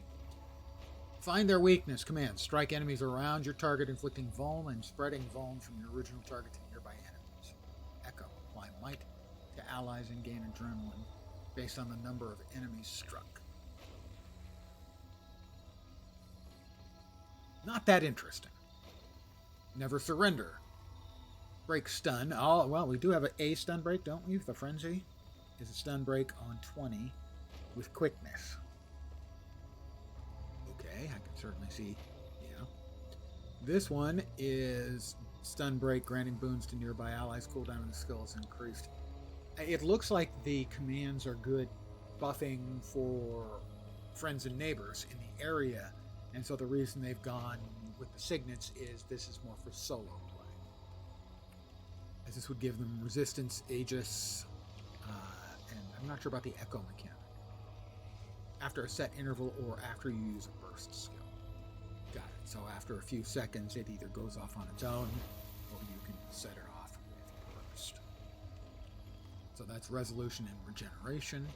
Find their weakness. Commands. Strike enemies around your target, inflicting vuln and spreading vuln from your original target to nearby enemies. Echo. Apply might to allies and gain adrenaline based on the number of enemies struck. Not that interesting. Never surrender. Break stun. Oh, well, we do have a stun break, don't we? The frenzy is a stun break on 20 with quickness. Okay, I can certainly see, yeah. This one is stun break, granting boons to nearby allies. Cooldown of the skill is increased. It looks like the commands are good buffing for friends and neighbors in the area, and so the reason they've gone with the signets is this is more for solo play. As this would give them resistance, Aegis, and I'm not sure about the echo mechanic. after a set interval or after you use a burst skill. Got it. So after a few seconds, it either goes off on its own, or you can set it off with burst. So that's resolution and regeneration.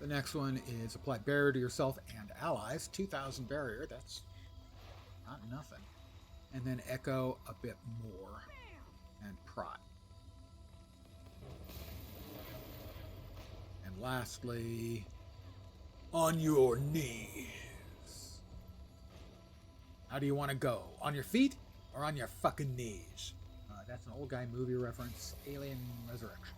The next one is apply barrier to yourself and allies. 2,000 barrier, that's not nothing. And then echo a bit more and prot. And lastly, on your knees. How do you want to go? On your feet or on your fucking knees? That's an old guy movie reference. Alien Resurrection.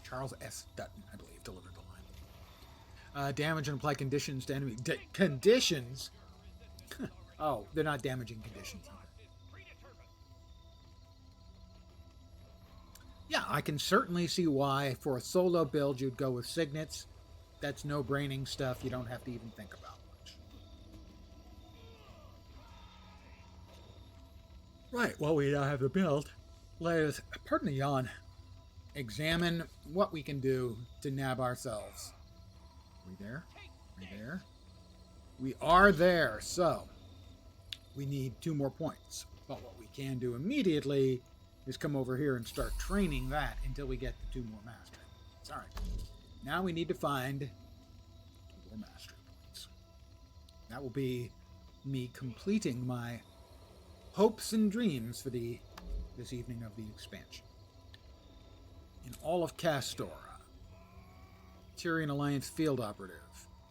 Charles S. Dutton, I believe, delivered the line. Damage and apply conditions to enemy. Conditions? Oh, they're not damaging conditions. Yeah, I can certainly see why for a solo build you'd go with signets. That's no-braining stuff you don't have to even think about much. Right, well, we now have the build. Let us, pardon the yawn, examine what we can do to nab ourselves. Are we there? Are we there? We are there, so we need 2 more points. But what we can do immediately is come over here and start training that until we get the 2 more mastery points. All right. Now we need to find 2 more mastery points. That will be me completing my hopes and dreams for this evening of the expansion. In all of Castora, Tyrian Alliance Field Operative.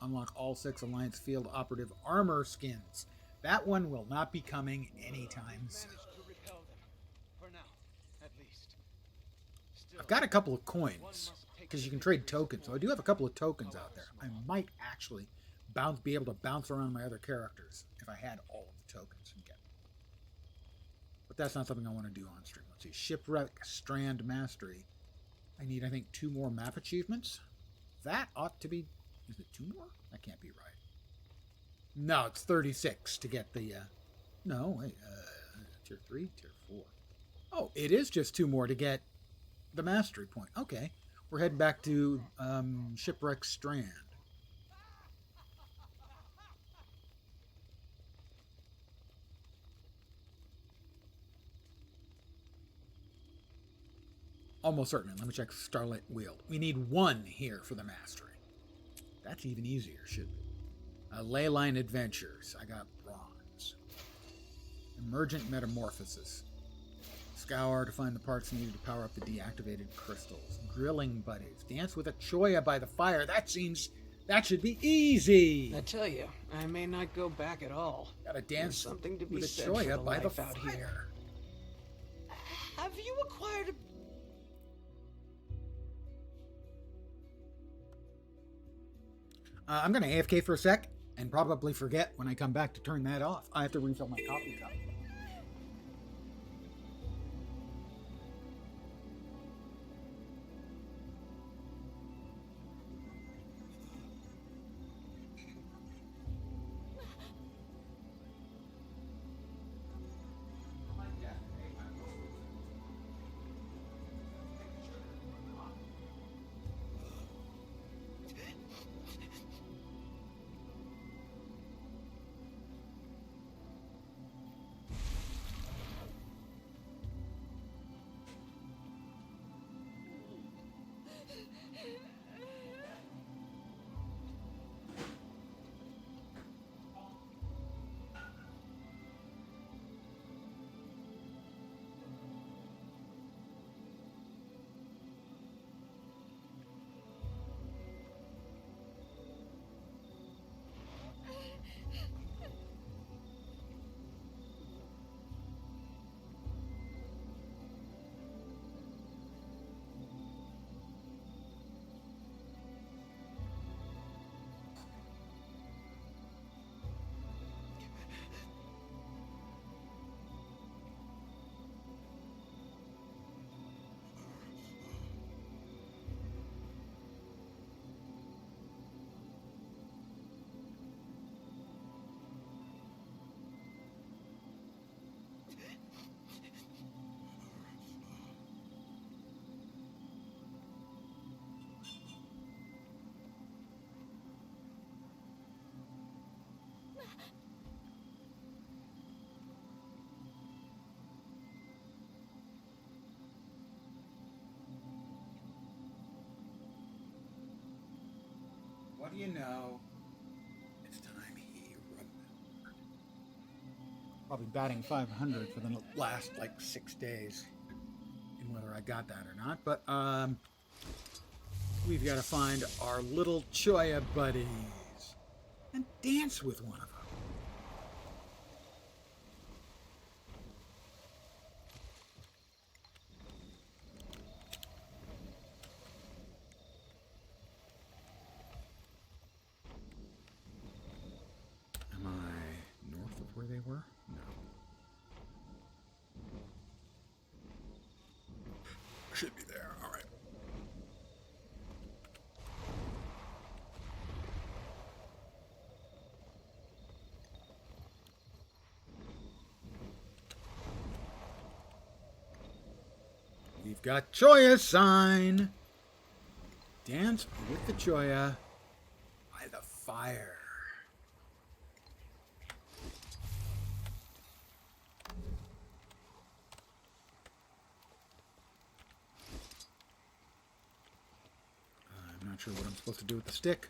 Unlock all 6 Alliance Field Operative armor skins. That one will not be coming anytime soon. I've got a couple of coins, because you can trade tokens. So I do have a couple of tokens out there. I might actually be able to bounce around my other characters if I had all of the tokens and get them. But that's not something I want to do on stream. Let's see. Shipwreck Strand Mastery. I need, I think, 2 more map achievements. That ought to be... Is it 2 more? That can't be right. No, it's 36 to get the... No, wait. Tier 3? Tier 4. Oh, it is just 2 more to get the mastery point. Okay. We're heading back to Shipwreck Strand. Almost certain. Let me check Starlit Wield. We need 1 here for the mastery. That's even easier, should be. Leyline Adventures. I got bronze. Emergent Metamorphosis. Scour to find the parts needed to power up the deactivated crystals. Grilling Buddies. Dance with a Choya by the fire. That should be easy. I tell you, I may not go back at all. Gotta dance There's something to be with a said for Choya the by the life out fire. here. Have you acquired a... I'm going to AFK for a sec and probably forget when I come back to turn that off. I have to refill my coffee cup. what do you know? It's time he remembered. Probably batting 500 for the last, like, 6 days. And whether I got that or not. But, we've got to find our little Choya buddies. And dance with one of them. Am I north of where they were? No. Should be there. All right. We've got Choya sign. Dance with the Choya by the fire. I'm not sure what I'm supposed to do with the stick.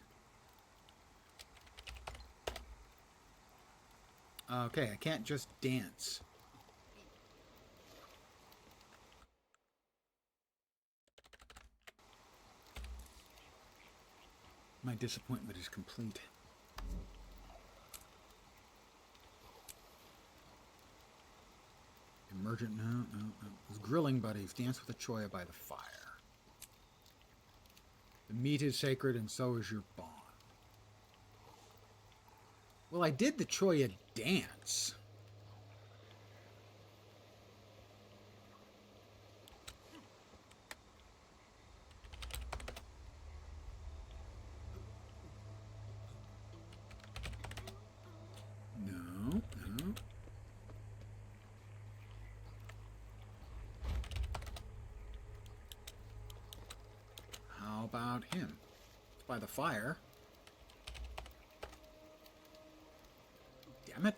Okay, I can't just dance. My disappointment is complete. Emergent, no. Those grilling buddies dance with the Choya by the fire. The meat is sacred, and so is your bond. Well, I did the Choya dance. No. How about him? It's by the fire. Damn it.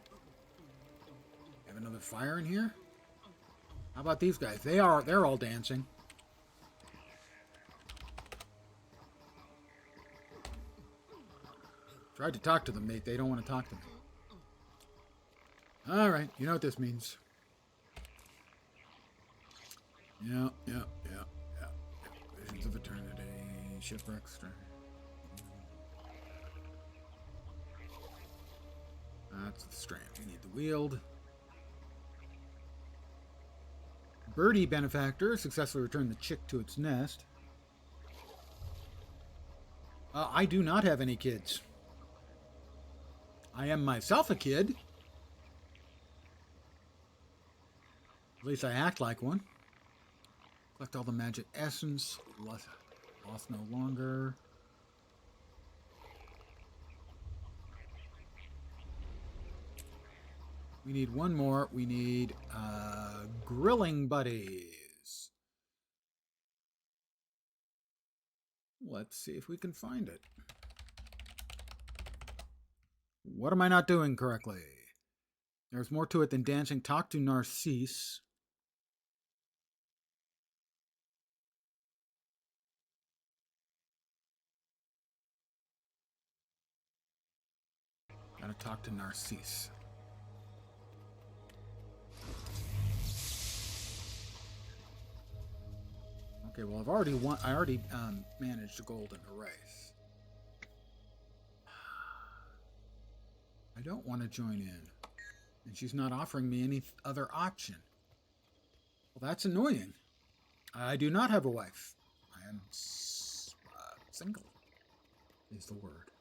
Have another fire in here? How about these guys? They're all dancing. Tried to talk to them, mate. They don't want to talk to me. Alright, you know what this means. Yeah. Visions of eternity. Shipwreck strength. That's the strength. We need the wield. Birdie benefactor successfully returned the chick to its nest. I do not have any kids. I am myself a kid. At least I act like one. Collect all the magic essence. Lost no longer. We need one more. We need grilling buddies. Let's see if we can find it. What am I not doing correctly? There's more to it than dancing. Talk to Narcisse. Gotta talk to Narcisse. Okay, well, I already managed a gold in the race. I don't want to join in. And she's not offering me any other option. Well, that's annoying. I do not have a wife. I am single, is the word.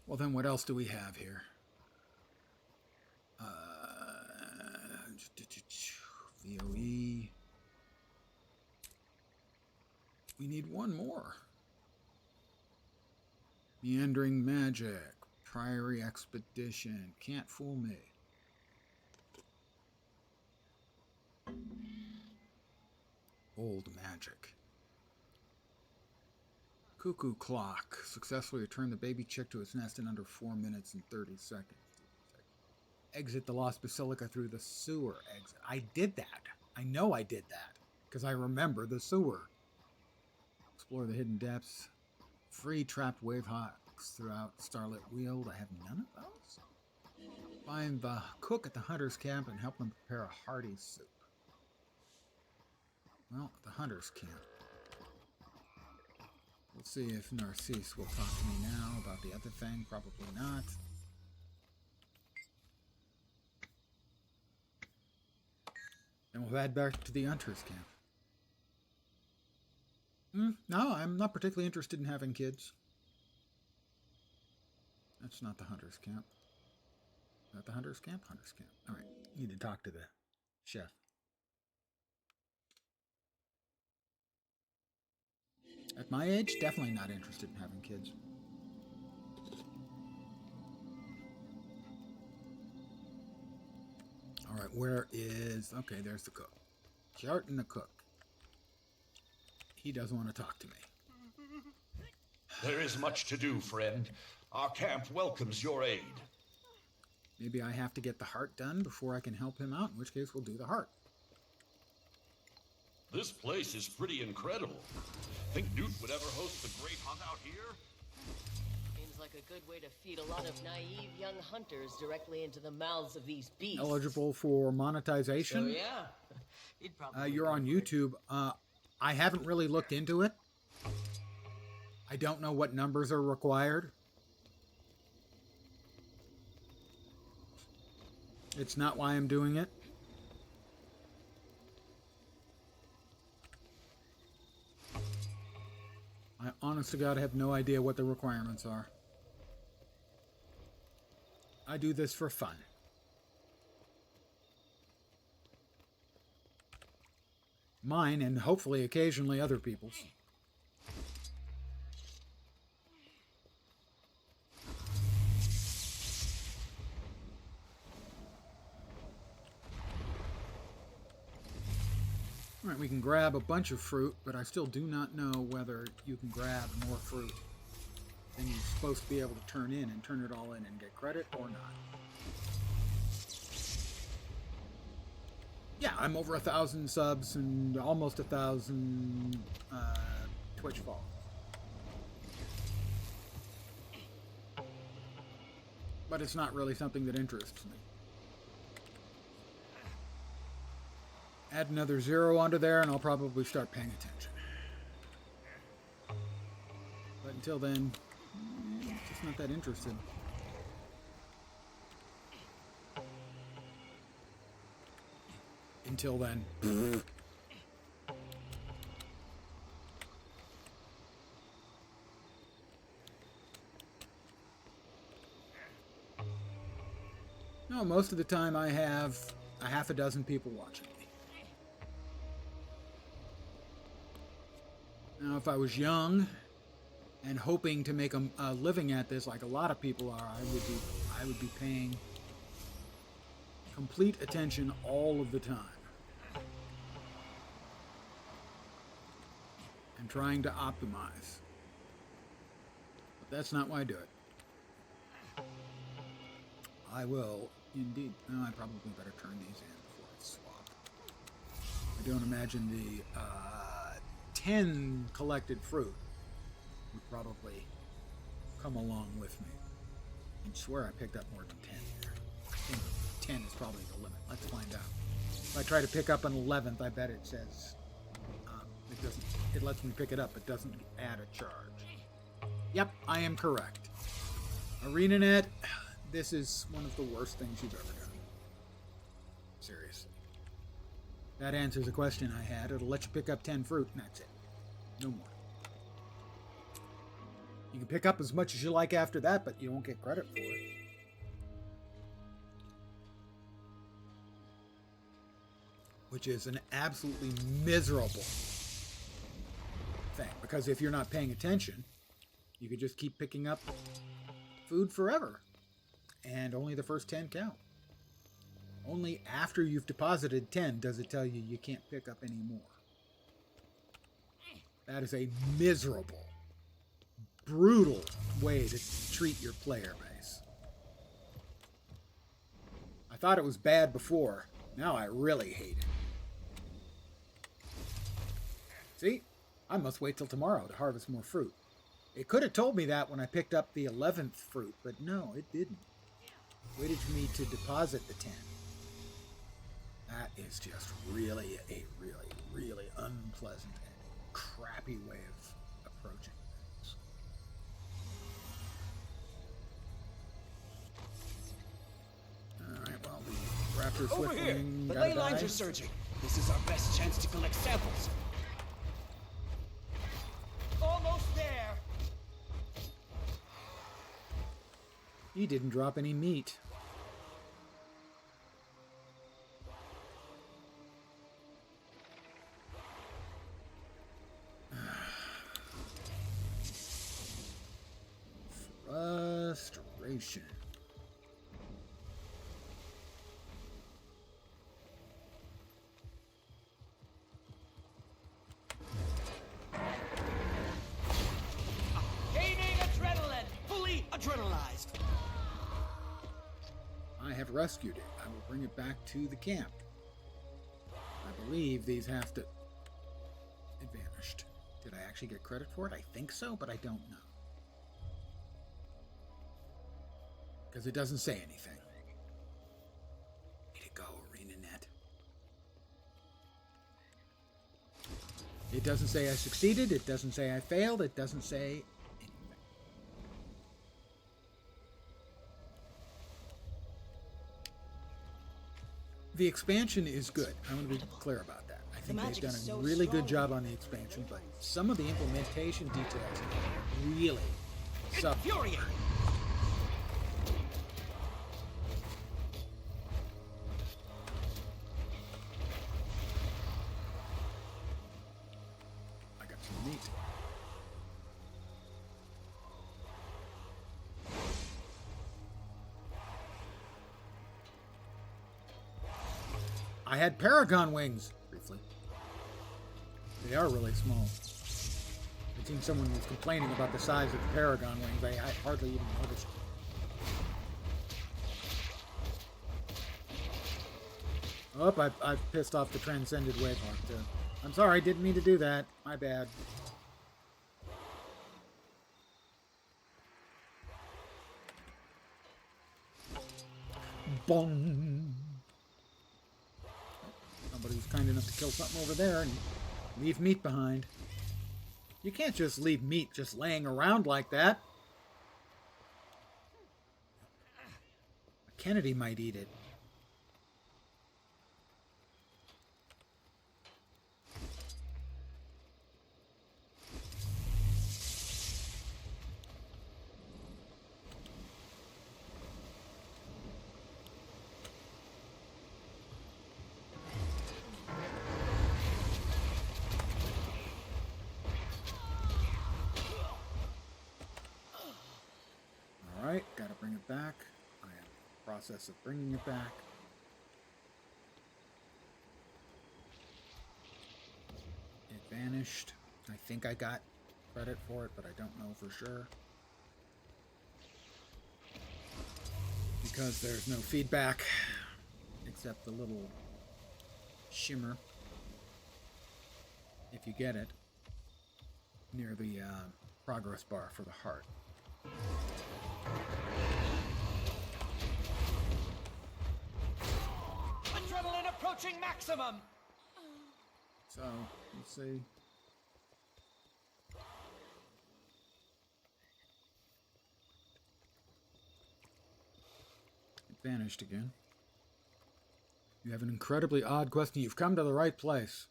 Well, then what else do we have here? VoE. We need one more. Meandering magic. Priory expedition. Can't fool me. Old magic. Cuckoo clock. Successfully returned the baby chick to its nest in under 4 minutes and 30 seconds. Exit the Lost Basilica through the sewer exit. I did that. I know I did that. Because I remember the sewer. Explore the hidden depths. Free trapped wave hawks throughout Starlit Weald. I have none of those. Find the cook at the hunter's camp and help them prepare a hearty soup. Well, at the hunter's camp. Let's see if Narcisse will talk to me now about the other thing. Probably not. And we'll head back to the hunter's camp. No, I'm not particularly interested in having kids. That's not the hunter's camp. Is that the hunter's camp? Hunter's camp. All right. Need to talk to the chef. At my age, definitely not interested in having kids. All right, where is... Okay, there's the cook. Jarton the cook. He doesn't want to talk to me. There is much to do, friend. Our camp welcomes your aid. Maybe I have to get the heart done before I can help him out, in which case we'll do the heart. This place is pretty incredible. Think Newt would ever host the great hunt out here? Seems like a good way to feed a lot of naive young hunters directly into the mouths of these beasts. Eligible for monetization? So yeah, he'd probably you're on YouTube. I haven't really looked into it. I don't know what numbers are required. It's not why I'm doing it. I honest to God have no idea what the requirements are. I do this for fun. Mine and hopefully occasionally other people's. Alright, we can grab a bunch of fruit, but I still do not know whether you can grab more fruit than you're supposed to be able to turn in and turn it all in and get credit or not. Yeah, I'm over 1,000 subs and almost 1,000 Twitch followers. But it's not really something that interests me. Add another 0 onto there and I'll probably start paying attention. But until then, just not that interested. Until then. No, most of the time I have a half a dozen people watching me. Now, if I was young and hoping to make a living at this, like a lot of people are, I would be paying complete attention all of the time and trying to optimize. But that's not why I do it. I will indeed. No, I probably better turn these in before I swap. I don't imagine the 10 collected fruit would probably come along with me. I swear I picked up more than 10 here. I think 10 is probably the limit. Let's find out. If I try to pick up an 11th, I bet it says it doesn't. It lets me pick it up. It doesn't add a charge. Yep, I am correct. ArenaNet, this is one of the worst things you've ever done. Seriously. That answers a question I had. It'll let you pick up 10 fruit, and that's it. No more. You can pick up as much as you like after that, but you won't get credit for it. Which is an absolutely miserable thing. Because if you're not paying attention, you could just keep picking up food forever. And only the first 10 count. Only after you've deposited 10 does it tell you you can't pick up any more. That is a miserable, brutal way to treat your player base. I thought it was bad before. Now I really hate it. See? I must wait till tomorrow to harvest more fruit. It could have told me that when I picked up the 11th fruit, but no, it didn't. Waited for me to deposit the 10. That is just really a really unpleasant and crappy way of approaching things. Alright, well, the Raptor Over here! Swiftwing The gotta ley lines die. are surging. This is our best chance to collect samples. Almost there! He didn't drop any meat. Frustration. Gaining adrenaline! Fully adrenalized! I have rescued it. I will bring it back to the camp. I believe these have to... It vanished. Did I actually get credit for it? I think so, but I don't know. Because it doesn't say anything. Way to go, ArenaNet. It doesn't say I succeeded. It doesn't say I failed. It doesn't say anything. The expansion is good. I want to be clear about that. I think they've done a really good job on the expansion, but some of the implementation details are really Infuriating! I got some meat. I had Paragon wings, briefly. They are really small. I've seen someone was complaining about the size of the Paragon wings. I hardly even noticed. Oh, I've pissed off the Transcended Wavehawk, too. I'm sorry, didn't mean to do that. My bad. Bong! Somebody was kind enough to kill something over there and leave meat behind. You can't just leave meat just laying around like that. Kennedy might eat it. Alright, gotta bring it back. I am in the process of bringing it back. It vanished. I think I got credit for it, but I don't know for sure. Because there's no feedback except the little shimmer, if you get it, near the progress bar for the heart. Adrenaline approaching maximum! So, let's see. It vanished again. You have an incredibly odd question. You've come to the right place.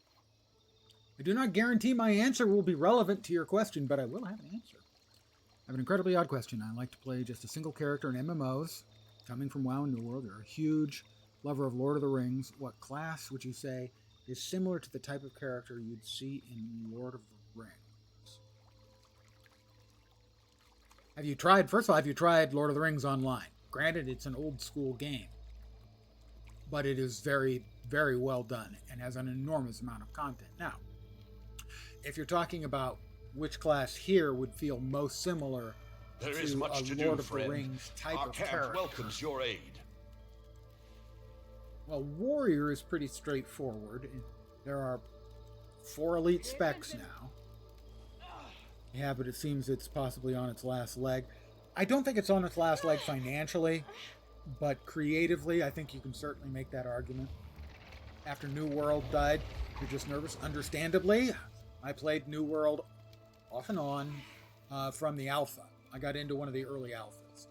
I do not guarantee my answer will be relevant to your question, but I will have an answer. I have an incredibly odd question. I like to play just a single character in MMOs. Coming from WoW and New World, you're a huge lover of Lord of the Rings. What class would you say is similar to the type of character you'd see in Lord of the Rings? Have you tried, first of all, have you tried Lord of the Rings Online? Granted, it's an old school game, but it is very, very well done and has an enormous amount of content. Now, if you're talking about which class here would feel most similar There to is much a to Lord do, of friend. the Rings type Our of camp character. welcomes your aid. Well, Warrior is pretty straightforward. There are 4 elite specs now. Yeah, but it seems it's possibly on its last leg. I don't think it's on its last leg financially, but creatively, I think you can certainly make that argument. After New World died, you're just nervous. Understandably, I played New World off and on from the alpha. I got into one of the early alphas.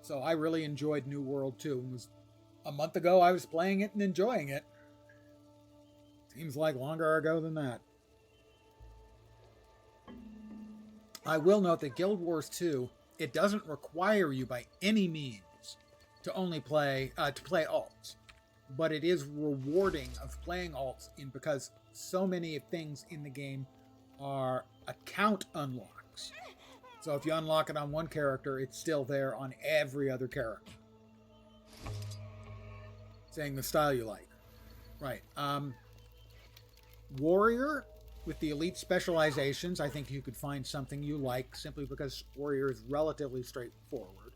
So I really enjoyed New World too. It was a month ago I was playing it and enjoying it. Seems like longer ago than that. I will note that Guild Wars 2, it doesn't require you by any means to only play alts, but it is rewarding of playing alts because so many things in the game are account unlocks. So if you unlock it on one character, it's still there on every other character. Saying the style you like. Right. Warrior, with the elite specializations, I think you could find something you like simply because Warrior is relatively straightforward.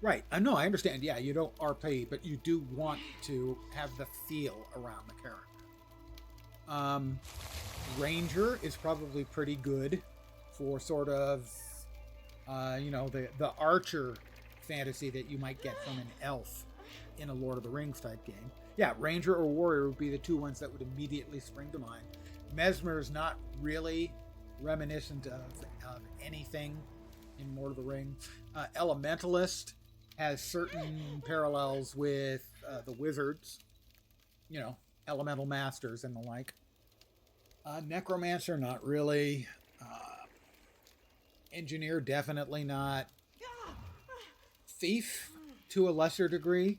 Right. No, I understand. Yeah, you don't RP, but you do want to have the feel around the character. Ranger is probably pretty good for sort of, the archer fantasy that you might get from an elf in a Lord of the Rings type game. Yeah, Ranger or Warrior would be the two ones that would immediately spring to mind. Mesmer is not really reminiscent of anything in Lord of the Rings. Elementalist has certain parallels with the wizards, elemental masters and the like. Necromancer, not really. Engineer, definitely not. Thief, to a lesser degree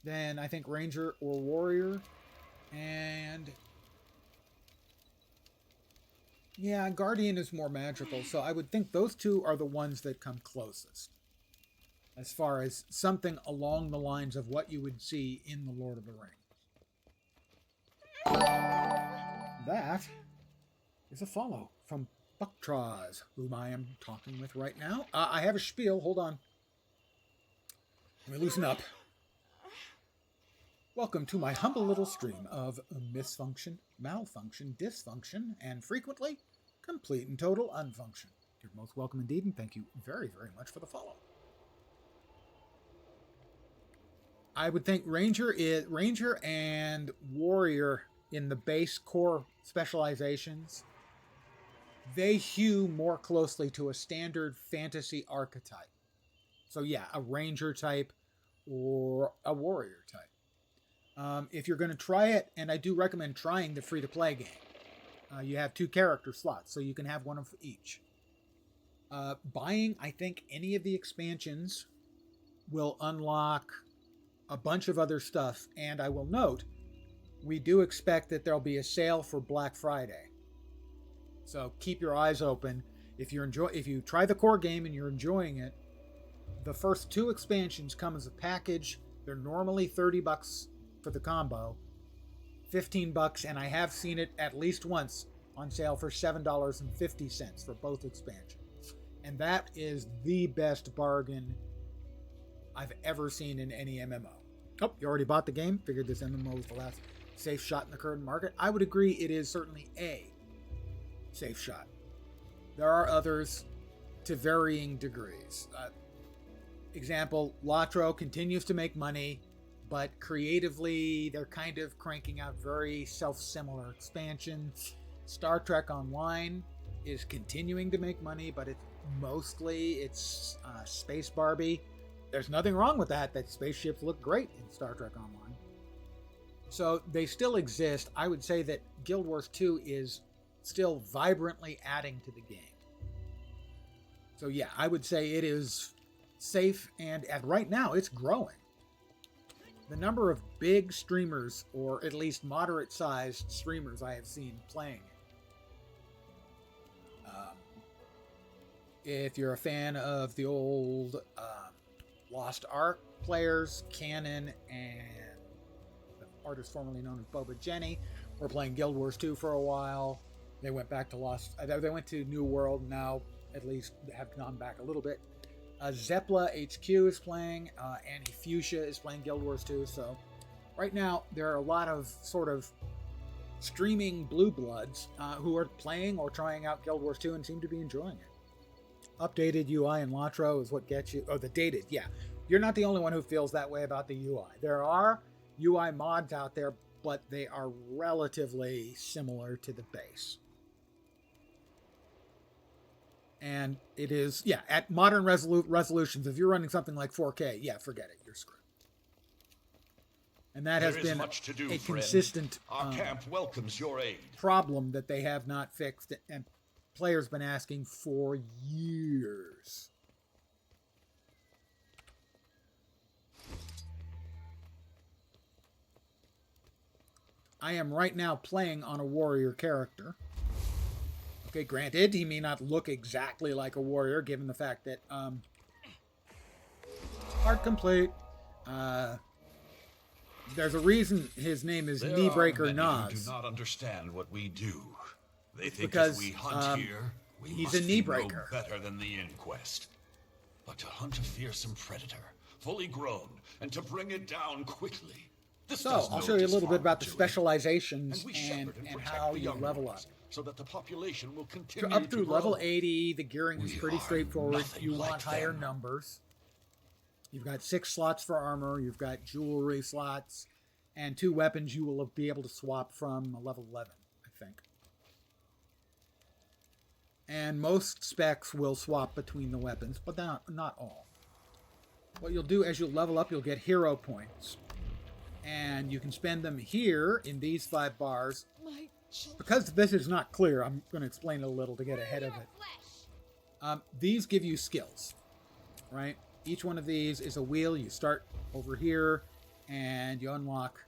than I think Ranger or Warrior. And yeah, Guardian is more magical, so I would think those two are the ones that come closest as far as something along the lines of what you would see in the Lord of the Rings. That is a follow from Bucktraws, whom I am talking with right now. I have a spiel. Hold on. Let me loosen up. Welcome to my humble little stream of misfunction, malfunction, dysfunction, and frequently complete and total unfunction. You're most welcome indeed, and thank you very, very much for the follow. I would think Ranger and Warrior in the base core specializations, they hew more closely to a standard fantasy archetype. So yeah, a Ranger type or a Warrior type. If you're going to try it, and I do recommend trying the free-to-play game, you have 2 character slots, so you can have one of each. Buying, I think, any of the expansions will unlock a bunch of other stuff, and I will note, we do expect that there'll be a sale for Black Friday. So keep your eyes open. If you try the core game and you're enjoying it, the first 2 expansions come as a package. They're normally $30 for the combo, $15, and I have seen it at least once on sale for $7.50 for both expansions. And that is the best bargain I've ever seen in any MMO. Oh, you already bought the game? Figured this MMO was the last safe shot in the current market. I would agree it is certainly a safe shot. There are others to varying degrees. Example, Latro continues to make money, but creatively they're kind of cranking out very self-similar expansions. Star Trek Online is continuing to make money, but it's Space Barbie. There's nothing wrong with that. That spaceships look great in Star Trek Online. So they still exist. I would say that Guild Wars 2 is still vibrantly adding to the game. So yeah, I would say it is safe, and right now it's growing. The number of big streamers, or at least moderate-sized streamers I have seen playing it. If you're a fan of the old Lost Ark players, Canon and the artist formerly known as Boba Jenny, were playing Guild Wars 2 for a while. They went back to they went to New World, now at least have gone back a little bit. Zepla HQ is playing, Annie Fuchsia is playing Guild Wars 2, so right now there are a lot of sort of streaming blue bloods who are playing or trying out Guild Wars 2 and seem to be enjoying it. Updated UI in Latro is what gets you. Oh, the dated, yeah. You're not the only one who feels that way about the UI. There are UI mods out there, but they are relatively similar to the base. And it is, yeah, at modern resolutions, if you're running something like 4K, yeah, forget it, you're screwed. And that has been a consistent Our camp welcomes your aid. problem that they have not fixed, and players been asking for years. I am right now playing on a warrior character. Okay, granted, he may not look exactly like a warrior, given the fact that, hard complete. There's a reason his name is Kneebreaker Nas. Who do not understand what we do. They think because, if we hunt here, we he's must a be Kneebreaker. no better than the Inquest. But to hunt a fearsome predator, fully grown, and to bring it down quickly. So, I'll show you a little bit about the specializations and how you level up. So that the population will continue Up through to level grow. 80, the gearing is pretty straightforward. nothing You like want higher them. numbers. You've got 6 slots for armor, you've got jewelry slots, and 2 weapons you will be able to swap from level 11, I think. And most specs will swap between the weapons, but not all. What you'll do as you level up, you'll get hero points. And you can spend them here in these 5 bars. Because this is not clear, I'm going to explain it a little to get ahead of it. These give you skills, right? Each one of these is a wheel. You start over here, and you unlock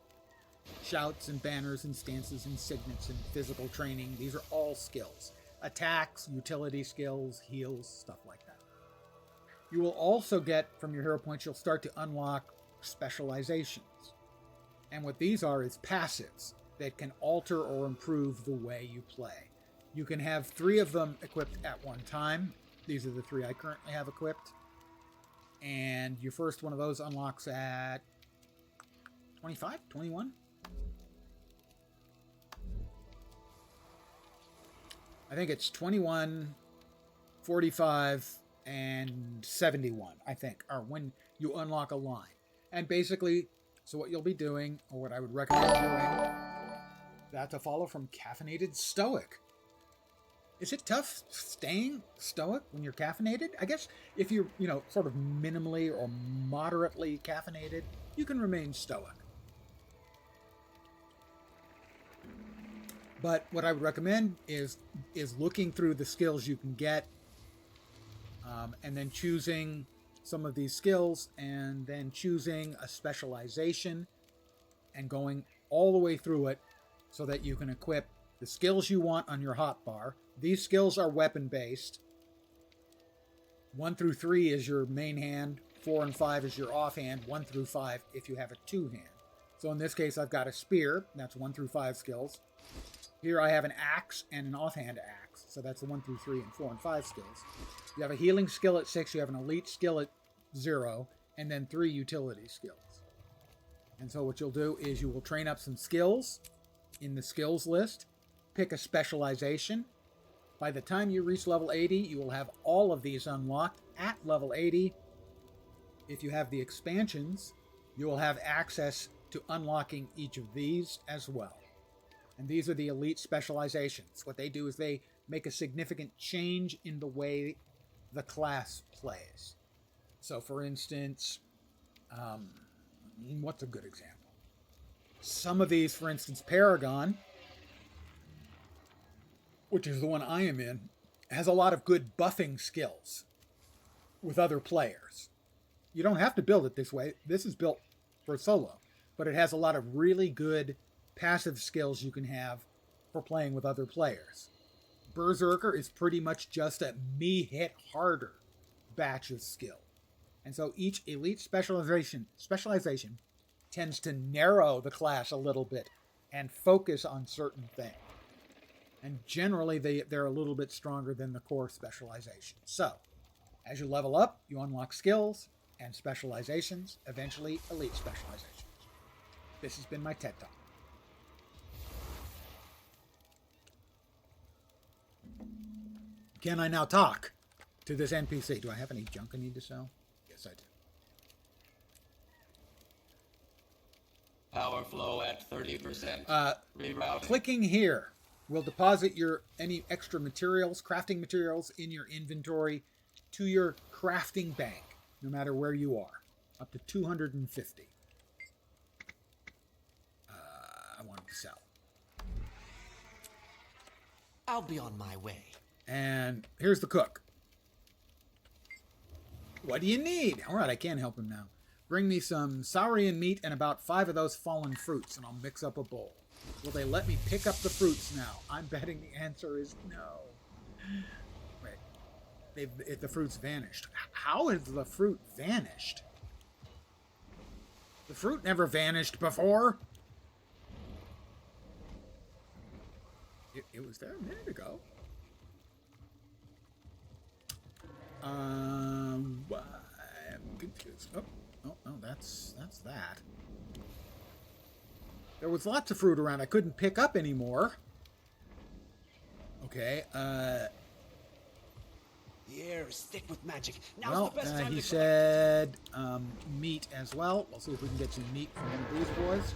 shouts and banners and stances and signets and physical training. These are all skills. Attacks, utility skills, heals, stuff like that. You will also get, from your hero points, you'll start to unlock specializations. And what these are is passives that can alter or improve the way you play. You can have 3 of them equipped at one time. These are the 3 I currently have equipped. And your first one of those unlocks at 25, 21? I think it's 21, 45, and 71, I think, are when you unlock a line. And basically, so what you'll be doing, or what I would recommend doing, that to follow from Caffeinated Stoic. Is it tough staying stoic when you're caffeinated? I guess if you're, sort of minimally or moderately caffeinated, you can remain stoic. But what I would recommend is looking through the skills you can get, and then choosing some of these skills, and then choosing a specialization and going all the way through it so that you can equip the skills you want on your hotbar. These skills are weapon-based. 1 through 3 is your main hand, 4 and 5 is your offhand, 1 through 5 if you have a 2-hand. So in this case, I've got a spear, that's 1 through 5 skills. Here I have an axe and an offhand axe, so that's the 1 through 3 and 4 and 5 skills. You have a healing skill at 6, you have an elite skill at 0, and then 3 utility skills. And so what you'll do is you will train up some skills in the skills list, pick a specialization. By the time you reach level 80, you will have all of these unlocked at level 80. If you have the expansions, you will have access to unlocking each of these as well. And these are the elite specializations. What they do is they make a significant change in the way the class plays. So for instance, what's a good example? Some of these, for instance, Paragon, which is the one I am in, has a lot of good buffing skills with other players. You don't have to build it this way. This is built for solo, but it has a lot of really good passive skills you can have for playing with other players. Berserker is pretty much just a me hit harder batch of skill. And so each elite specialization tends to narrow the class a little bit and focus on certain things. And generally, they're a little bit stronger than the core specialization. So, as you level up, you unlock skills and specializations, eventually elite specializations. This has been my TED Talk. Can I now talk to this NPC? Do I have any junk I need to sell? Yes, I do. Power flow at 30%. Rerouting. Clicking here will deposit your any extra materials, crafting materials in your inventory to your crafting bank, no matter where you are, up to 250. I want to sell. I'll be on my way. And here's the cook. What do you need? All right, I can help him now. Bring me some saurian meat and about 5 of those fallen fruits, and I'll mix up a bowl. Will they let me pick up the fruits now? I'm betting the answer is no. Wait, the fruits vanished. How has the fruit vanished? The fruit never vanished before. It was there a minute ago. I'm confused. Oh, that's that. There was lots of fruit around I couldn't pick up anymore. Okay, The air is thick with magic. Now's well, the best time he to said meat as well. We'll see if we can get some meat from one of these boys.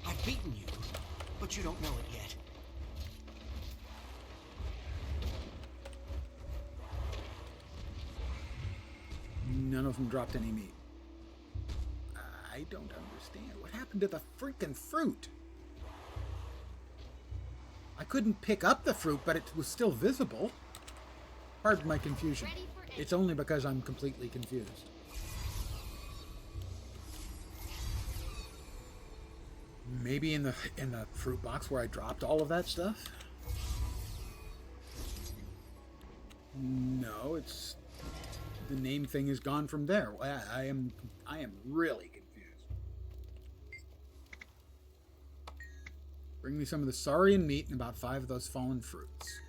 I've beaten you, but you don't know it yet. None of them dropped any meat. I don't understand. What happened to the freaking fruit? I couldn't pick up the fruit, but it was still visible. Pardon my confusion. It's only because I'm completely confused. Maybe in the fruit box where I dropped all of that stuff? No, it's the name thing is gone from there. I am really confused. Bring me some of the saurian meat and about 5 of those fallen fruits.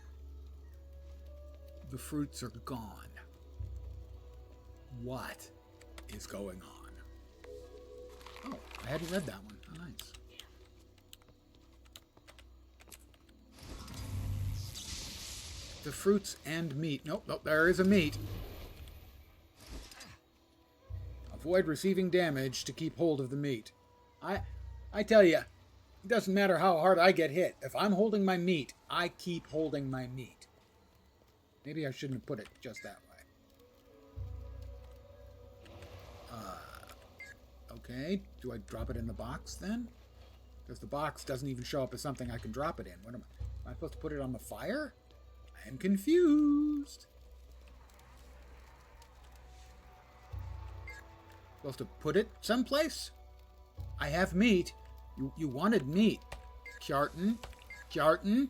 The fruits are gone. What is going on? Oh, I hadn't read that one. Oh, nice. The fruits and meat. Nope, there is a meat. Avoid receiving damage to keep hold of the meat. I tell you, it doesn't matter how hard I get hit. If I'm holding my meat, I keep holding my meat. Maybe I shouldn't have put it just that way. Okay, do I drop it in the box then? Because the box doesn't even show up as something I can drop it in. What am I supposed to put it on the fire? I am confused. Supposed to put it someplace? I have meat. You wanted meat. Kjartan. Kjartan.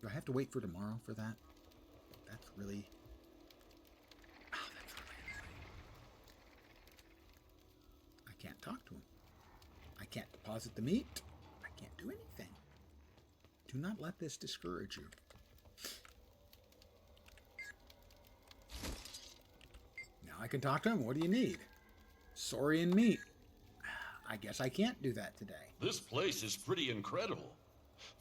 Do I have to wait for tomorrow for that? That's really... Oh, that's really annoying. I can't talk to him. I can't deposit the meat. I can't do anything. Do not let this discourage you. Now I can talk to him. What do you need? Saurian meat. I guess I can't do that today. This place is pretty incredible.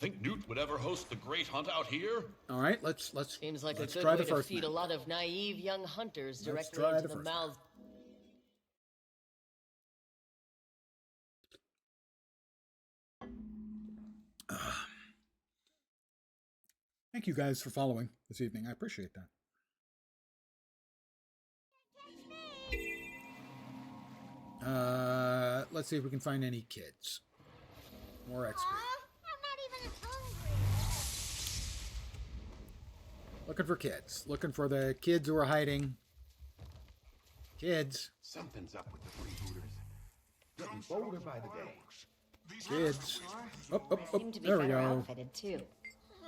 Think Newt would ever host the great hunt out here? All right, let's Seems like let's a good try way the to first feed map. a lot of naive young hunters Let's directly try into the the first mouths. Thank you guys for following this evening. I appreciate that. Let's see if we can find any kids. More XP. I'm not even hungry. Looking for kids. Looking for the kids who are hiding. Kids. Something's up with the freebooters. Getting bolder by the day. Kids. Oh, Seem to be there we better go. outfitted too.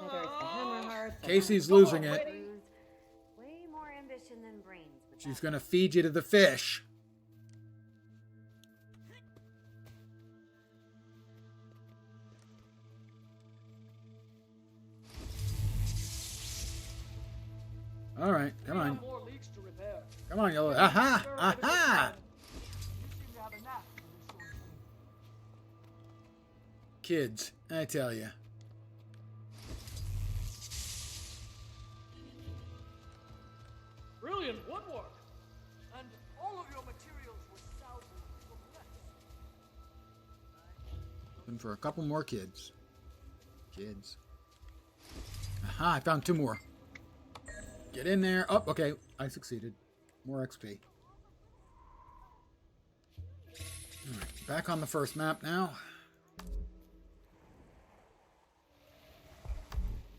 Whether it's the hammer hearts, Casey's losing it. way more ambition than brains. But She's gonna feed you to the fish. All right, come on. More leaks to repair. Come on, yellow. Aha! Aha! Kids, I tell you. Brilliant woodwork! And all of your materials were salvaged from wrecks. Looking for a couple more kids. Kids. Aha, I found 2 more. Get in there. Oh, okay. I succeeded. More XP. Alright, back on the first map now.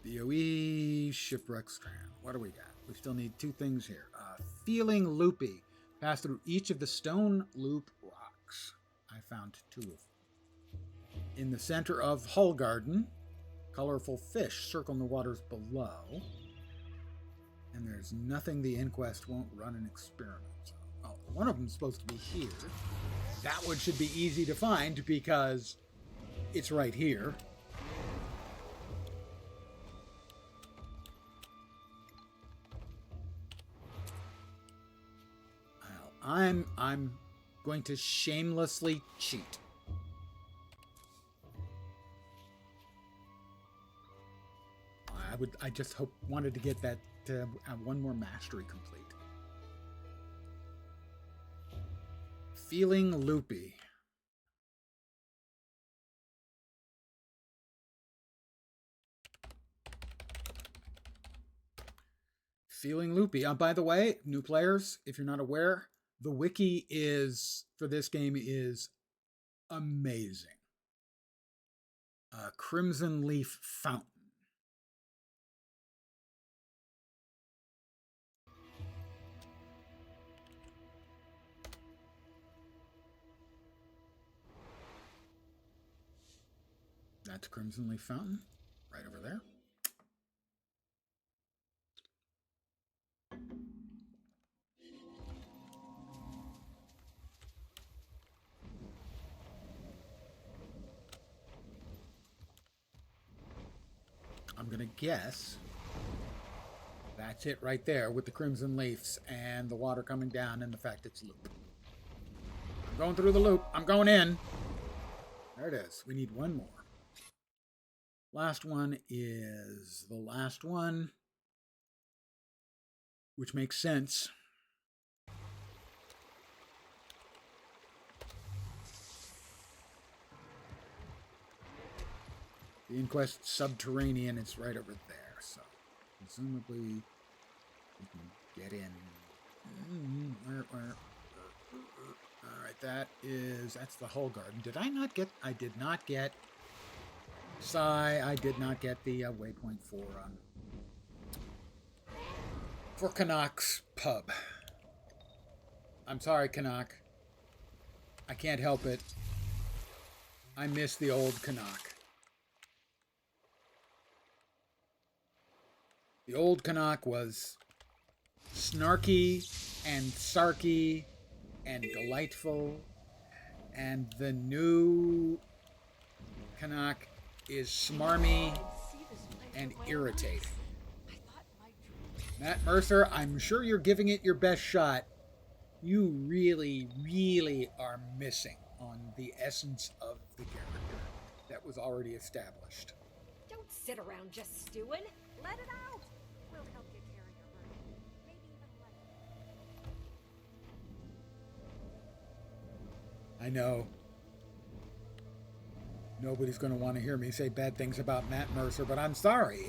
VoE, Shipwreck Strand. What do we got? We still need 2 things here. Feeling Loopy. Pass through each of the stone loop rocks. I found 2 of them. In the center of Hull Garden, colorful fish circle in the waters below. And there's nothing the Inquest won't run an experiment on. Oh, one of them's supposed to be here. That one should be easy to find because it's right here. I'm going to shamelessly cheat. I just wanted to get that one more mastery complete. Feeling Loopy. Feeling Loopy. By the way, new players, if you're not aware, the wiki for this game is amazing. Crimson Leaf Fountain. That's Crimson Leaf Fountain, right over there. I'm going to guess that's it right there with the crimson leaves and the water coming down and the fact it's loop. I'm going through the loop. I'm going in. There it is. We need 1 more. Last one is the last one, which makes sense. The Inquest Subterranean is right over there, so presumably we can get in. Alright, that's the Hull Garden. I did not get I did not get the waypoint for Canuck's pub. I'm sorry, Canuck. I can't help it. I miss the old Canuck. The old Canuck was snarky and sarky and delightful, and the new Canuck is smarmy and irritating. Matt Mercer, I'm sure you're giving it your best shot. You really, really are missing on the essence of the character that was already established. Don't sit around just stewing. Let it out. We'll help you carry your burden. Maybe even I know. Nobody's going to want to hear me say bad things about Matt Mercer, but I'm sorry.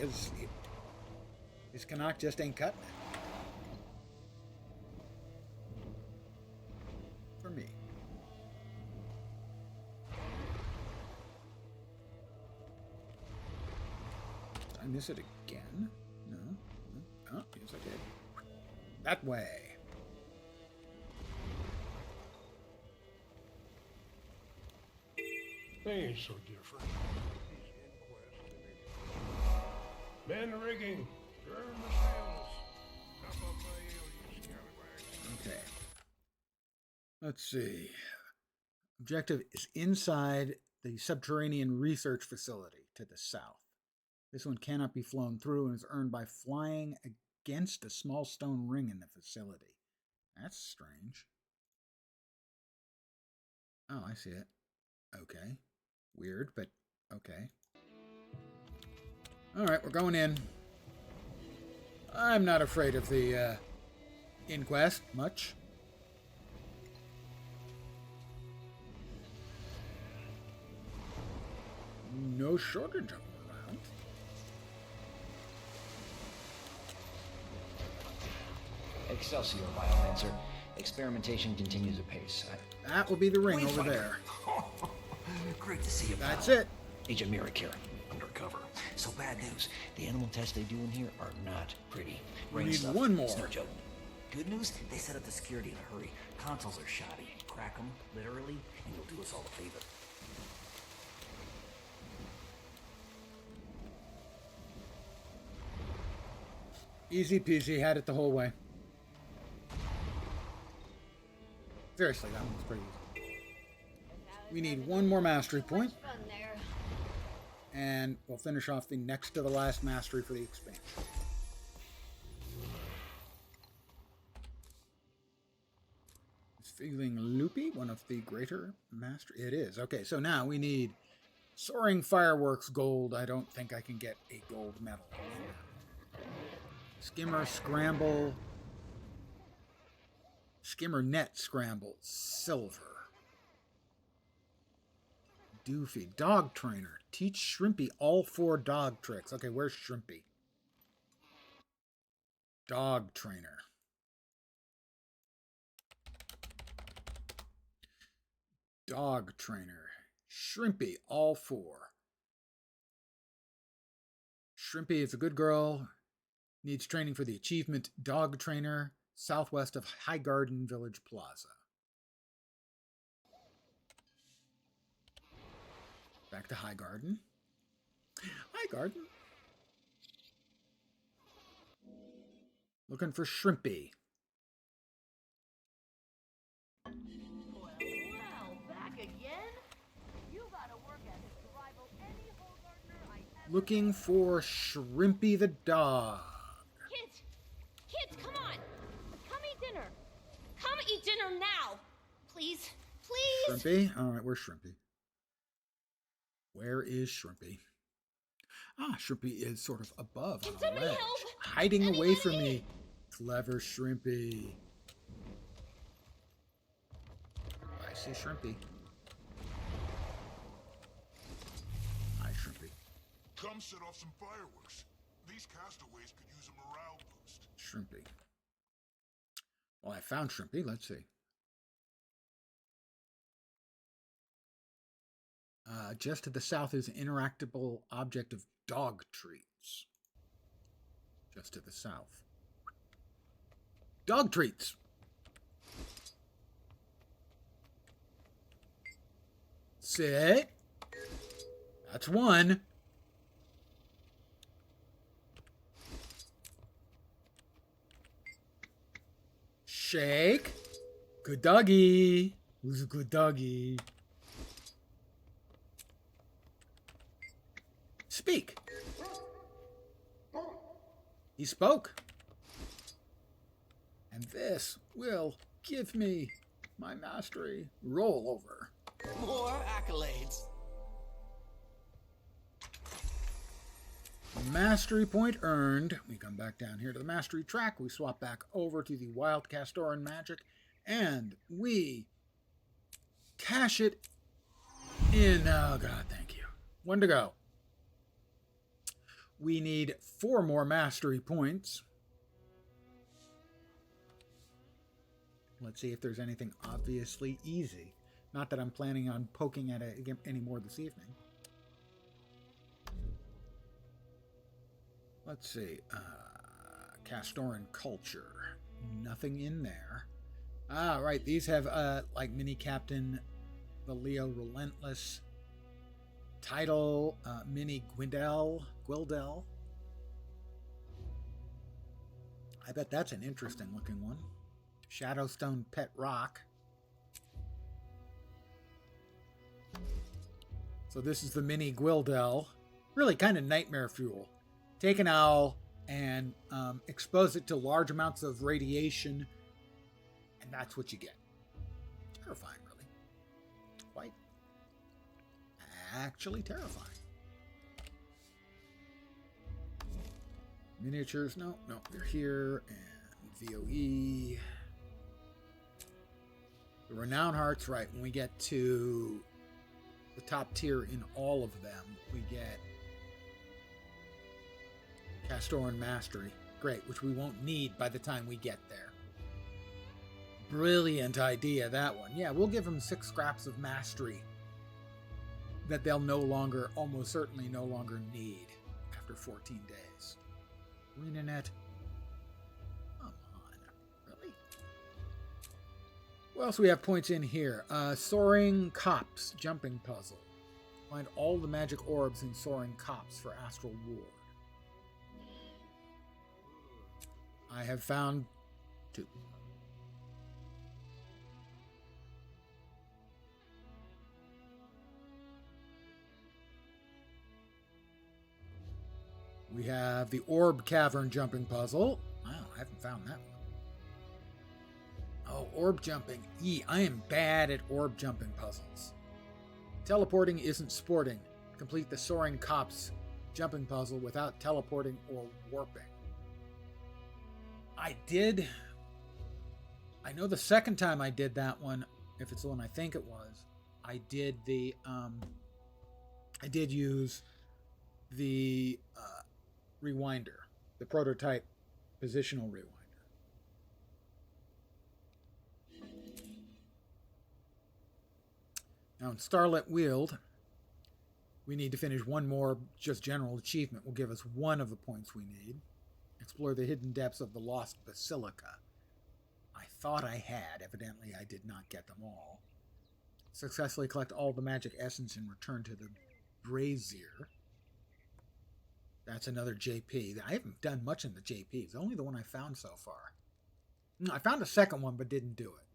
His Canuck just ain't cutting it. For me. Did I miss it again? No. Oh, yes I did. That way. They ain't so different. These inquests, man rigging, burn the sails. Up my ale, you scallywags. Okay. Let's see. Objective is inside the subterranean research facility to the south. This one cannot be flown through and is earned by flying against a small stone ring in the facility. That's strange. Oh, I see it. Okay. Weird, but okay. Alright, we're going in. I'm not afraid of the inquest much. No shortage of them around. Excelsior, Biomancer. Experimentation continues apace. That will be the ring over there. Great to see you, pal. That's it. Agent Merrick here. Undercover. So bad news. The animal tests they do in here are not pretty. We Brain need stuff. one more. It's no joke. Good news, they set up the security in a hurry. Consoles are shoddy. Crack them, literally, and you'll do us all a favor. Easy peasy, had it the whole way. Seriously, that one's pretty easy. We need one more mastery point. And we'll finish off the next to the last mastery for the expansion. Is feeling loopy, one of the greater mastery. It is. Okay, so now we need soaring fireworks gold. I don't think I can get a gold medal. Skimmer scramble. Skimmer net scramble. Silver. Doofy. Dog trainer. Teach Shrimpy all 4 dog tricks. Okay, where's Shrimpy? Dog trainer. Dog trainer. Shrimpy all 4. Shrimpy is a good girl. Needs training for the achievement dog trainer, southwest of High Garden Village Plaza. Back to High Garden. High Garden. Looking for Shrimpy. Well, back again? You gotta work at it to rival any Hole Gardener I ever... Looking for Shrimpy the dog. Kids, come on! Come eat dinner! Come eat dinner now! Please, please! Shrimpy? Alright, where's Shrimpy? Where is Shrimpy? Ah, Shrimpy is sort of above on a ledge. Hiding away from me. Clever Shrimpy. I see Shrimpy. Hi, Shrimpy. Come set off some fireworks. These castaways could use a morale boost. Shrimpy. Well, I found Shrimpy. Let's see. Just to the south is an interactable object of dog treats. Just to the south. Dog treats! Sit. That's one. Shake. Good doggy. Who's a good doggy? Speak. He spoke. And this will give me my mastery. Roll over. More accolades. Mastery point earned. We come back down here to the mastery track. We swap back over to the Wild Castoran Magic. And we cash it in. Oh, God, thank you. 1 to go. We need 4 more mastery points. Let's see if there's anything obviously easy. Not that I'm planning on poking at it any more this evening. Let's see. Castoran culture. Nothing in there. Ah, right. These have like Mini Captain, the Leo Relentless, title, Mini Gwildel. I bet that's an interesting looking one. Shadowstone Pet Rock. So this is the Mini Gwildel. Really kind of nightmare fuel. Take an owl and expose it to large amounts of radiation that's what you get. Terrifying, really. Quite actually terrifying. Miniatures, no, we're here, and VoE. The Renown Hearts, right, when we get to the top tier in all of them, we get Castoran Mastery. Great, which we won't need by the time we get there. Brilliant idea, that one. Yeah, we'll give them 6 scraps of mastery that they'll almost certainly no longer need after 14 days. ArenaNet. Come on. Really? What else we have points in here? Soaring Copse jumping puzzle. Find all the magic orbs in Soaring Copse for Astral Ward. I have found 2. We have the Orb Cavern jumping puzzle. Wow, I haven't found that one. Oh, orb jumping. I am bad at orb jumping puzzles. Teleporting isn't sporting. Complete the Soaring Copse jumping puzzle without teleporting or warping. I know the second time I did that one, if it's the one I think it was, I did use the rewinder, the prototype positional rewinder. Now in Starlit Wield, we need to finish one more just general achievement. Will give us 1 of the points we need. Explore the hidden depths of the Lost Basilica. I thought I had. Evidently, I did not get them all. Successfully collect all the magic essence and return to the brazier. That's another JP. I haven't done much in the JP. It's only the one I found so far. I found a second one, but didn't do it.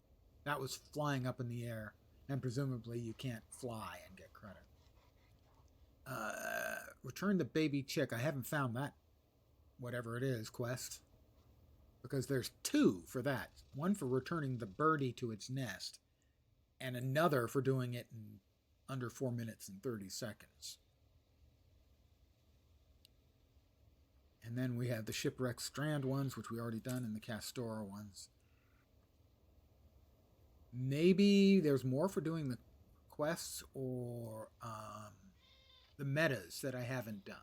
That was flying up in the air, and presumably you can't fly and get credit. Return the baby chick. I haven't found that, whatever it is, quest. Because there's 2 for that. One for returning the birdie to its nest, and another for doing it in under 4 minutes and 30 seconds. And then we have the Shipwreck Strand ones, which we already done, and the Castora ones. Maybe there's more for doing the quests or the metas that I haven't done.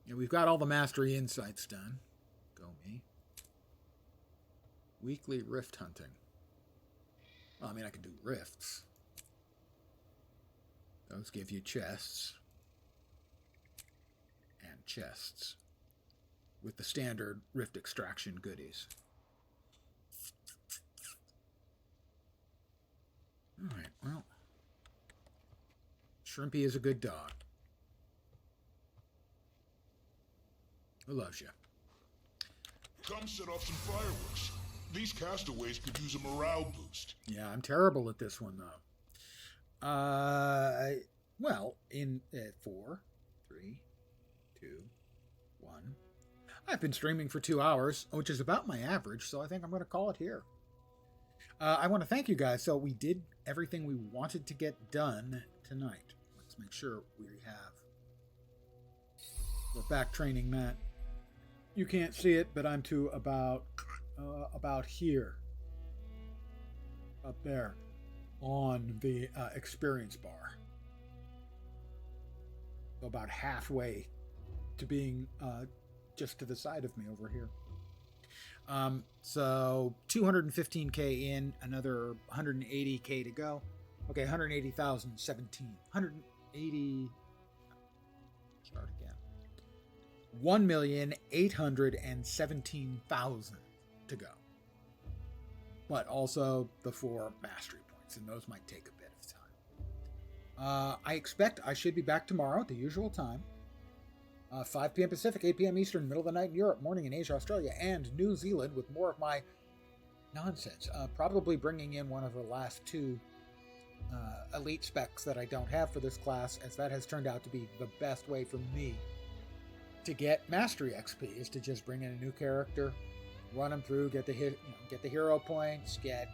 Yeah, we've got all the Mastery Insights done. Go me. Weekly rift hunting. Well, I mean, I can do rifts. Those give you chests. And chests. With the standard rift extraction goodies. Alright, well. Shrimpy is a good dog. Who loves you? Come set off some fireworks. These castaways could use a morale boost. Yeah, I'm terrible at this one, though. Well, in 4, 3, 2, 1. I've been streaming for 2 hours, which is about my average, so I think I'm going to call it here. I want to thank you guys. So we did everything we wanted to get done tonight. Let's make sure we're back training Matt. You can't see it, but I'm to about here. Up there. On the experience bar. So about halfway to being just to the side of me over here. So 215k in, another 180k to go. Okay, 180,017. 180. Start again. 1,817,000 to go. But also the 4 mastery points, and those might take a bit of time. I expect I should be back tomorrow at the usual time. 5 p.m. Pacific, 8 p.m. Eastern, middle of the night in Europe, morning in Asia, Australia, and New Zealand with more of my nonsense. Probably bringing in one of the last 2 elite specs that I don't have for this class, as that has turned out to be the best way for me to get mastery XP is to just bring in a new character, run them through, get the hero points, get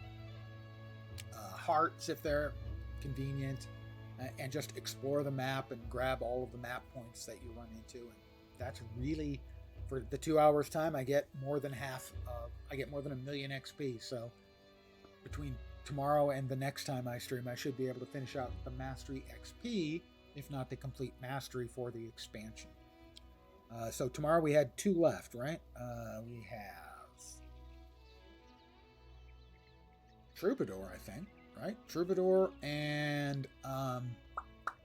hearts if they're convenient, and just explore the map and grab all of the map points that you run into. And that's really, for the 2 hours time, I get more than a million XP. So between tomorrow and the next time I stream, I should be able to finish out the mastery XP, if not the complete mastery for the expansion. So tomorrow we had 2 left, right? We have Troubadour, I think, right? Troubadour and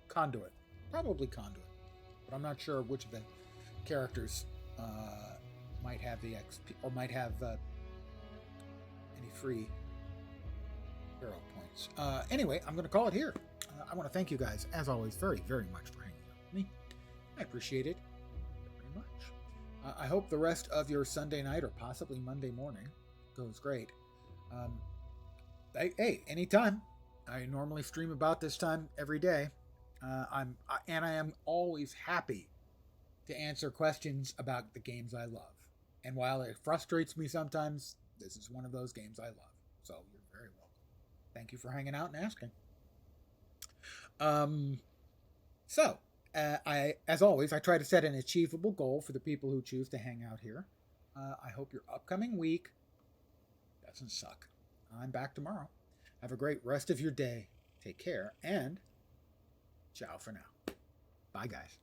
Conduit. Probably Conduit. But I'm not sure which of the characters might have the XP, or might have any free hero points. Anyway, I'm going to call it here. I want to thank you guys, as always, very, very much for hanging out with me. I appreciate it very much. I hope the rest of your Sunday night, or possibly Monday morning, goes great. Hey, anytime. I normally stream about this time every day. I am always happy to answer questions about the games I love. And while it frustrates me sometimes, this is one of those games I love. So you're very welcome. Thank you for hanging out and asking. As always, I try to set an achievable goal for the people who choose to hang out here. I hope your upcoming week doesn't suck. I'm back tomorrow. Have a great rest of your day. Take care, and ciao for now. Bye, guys.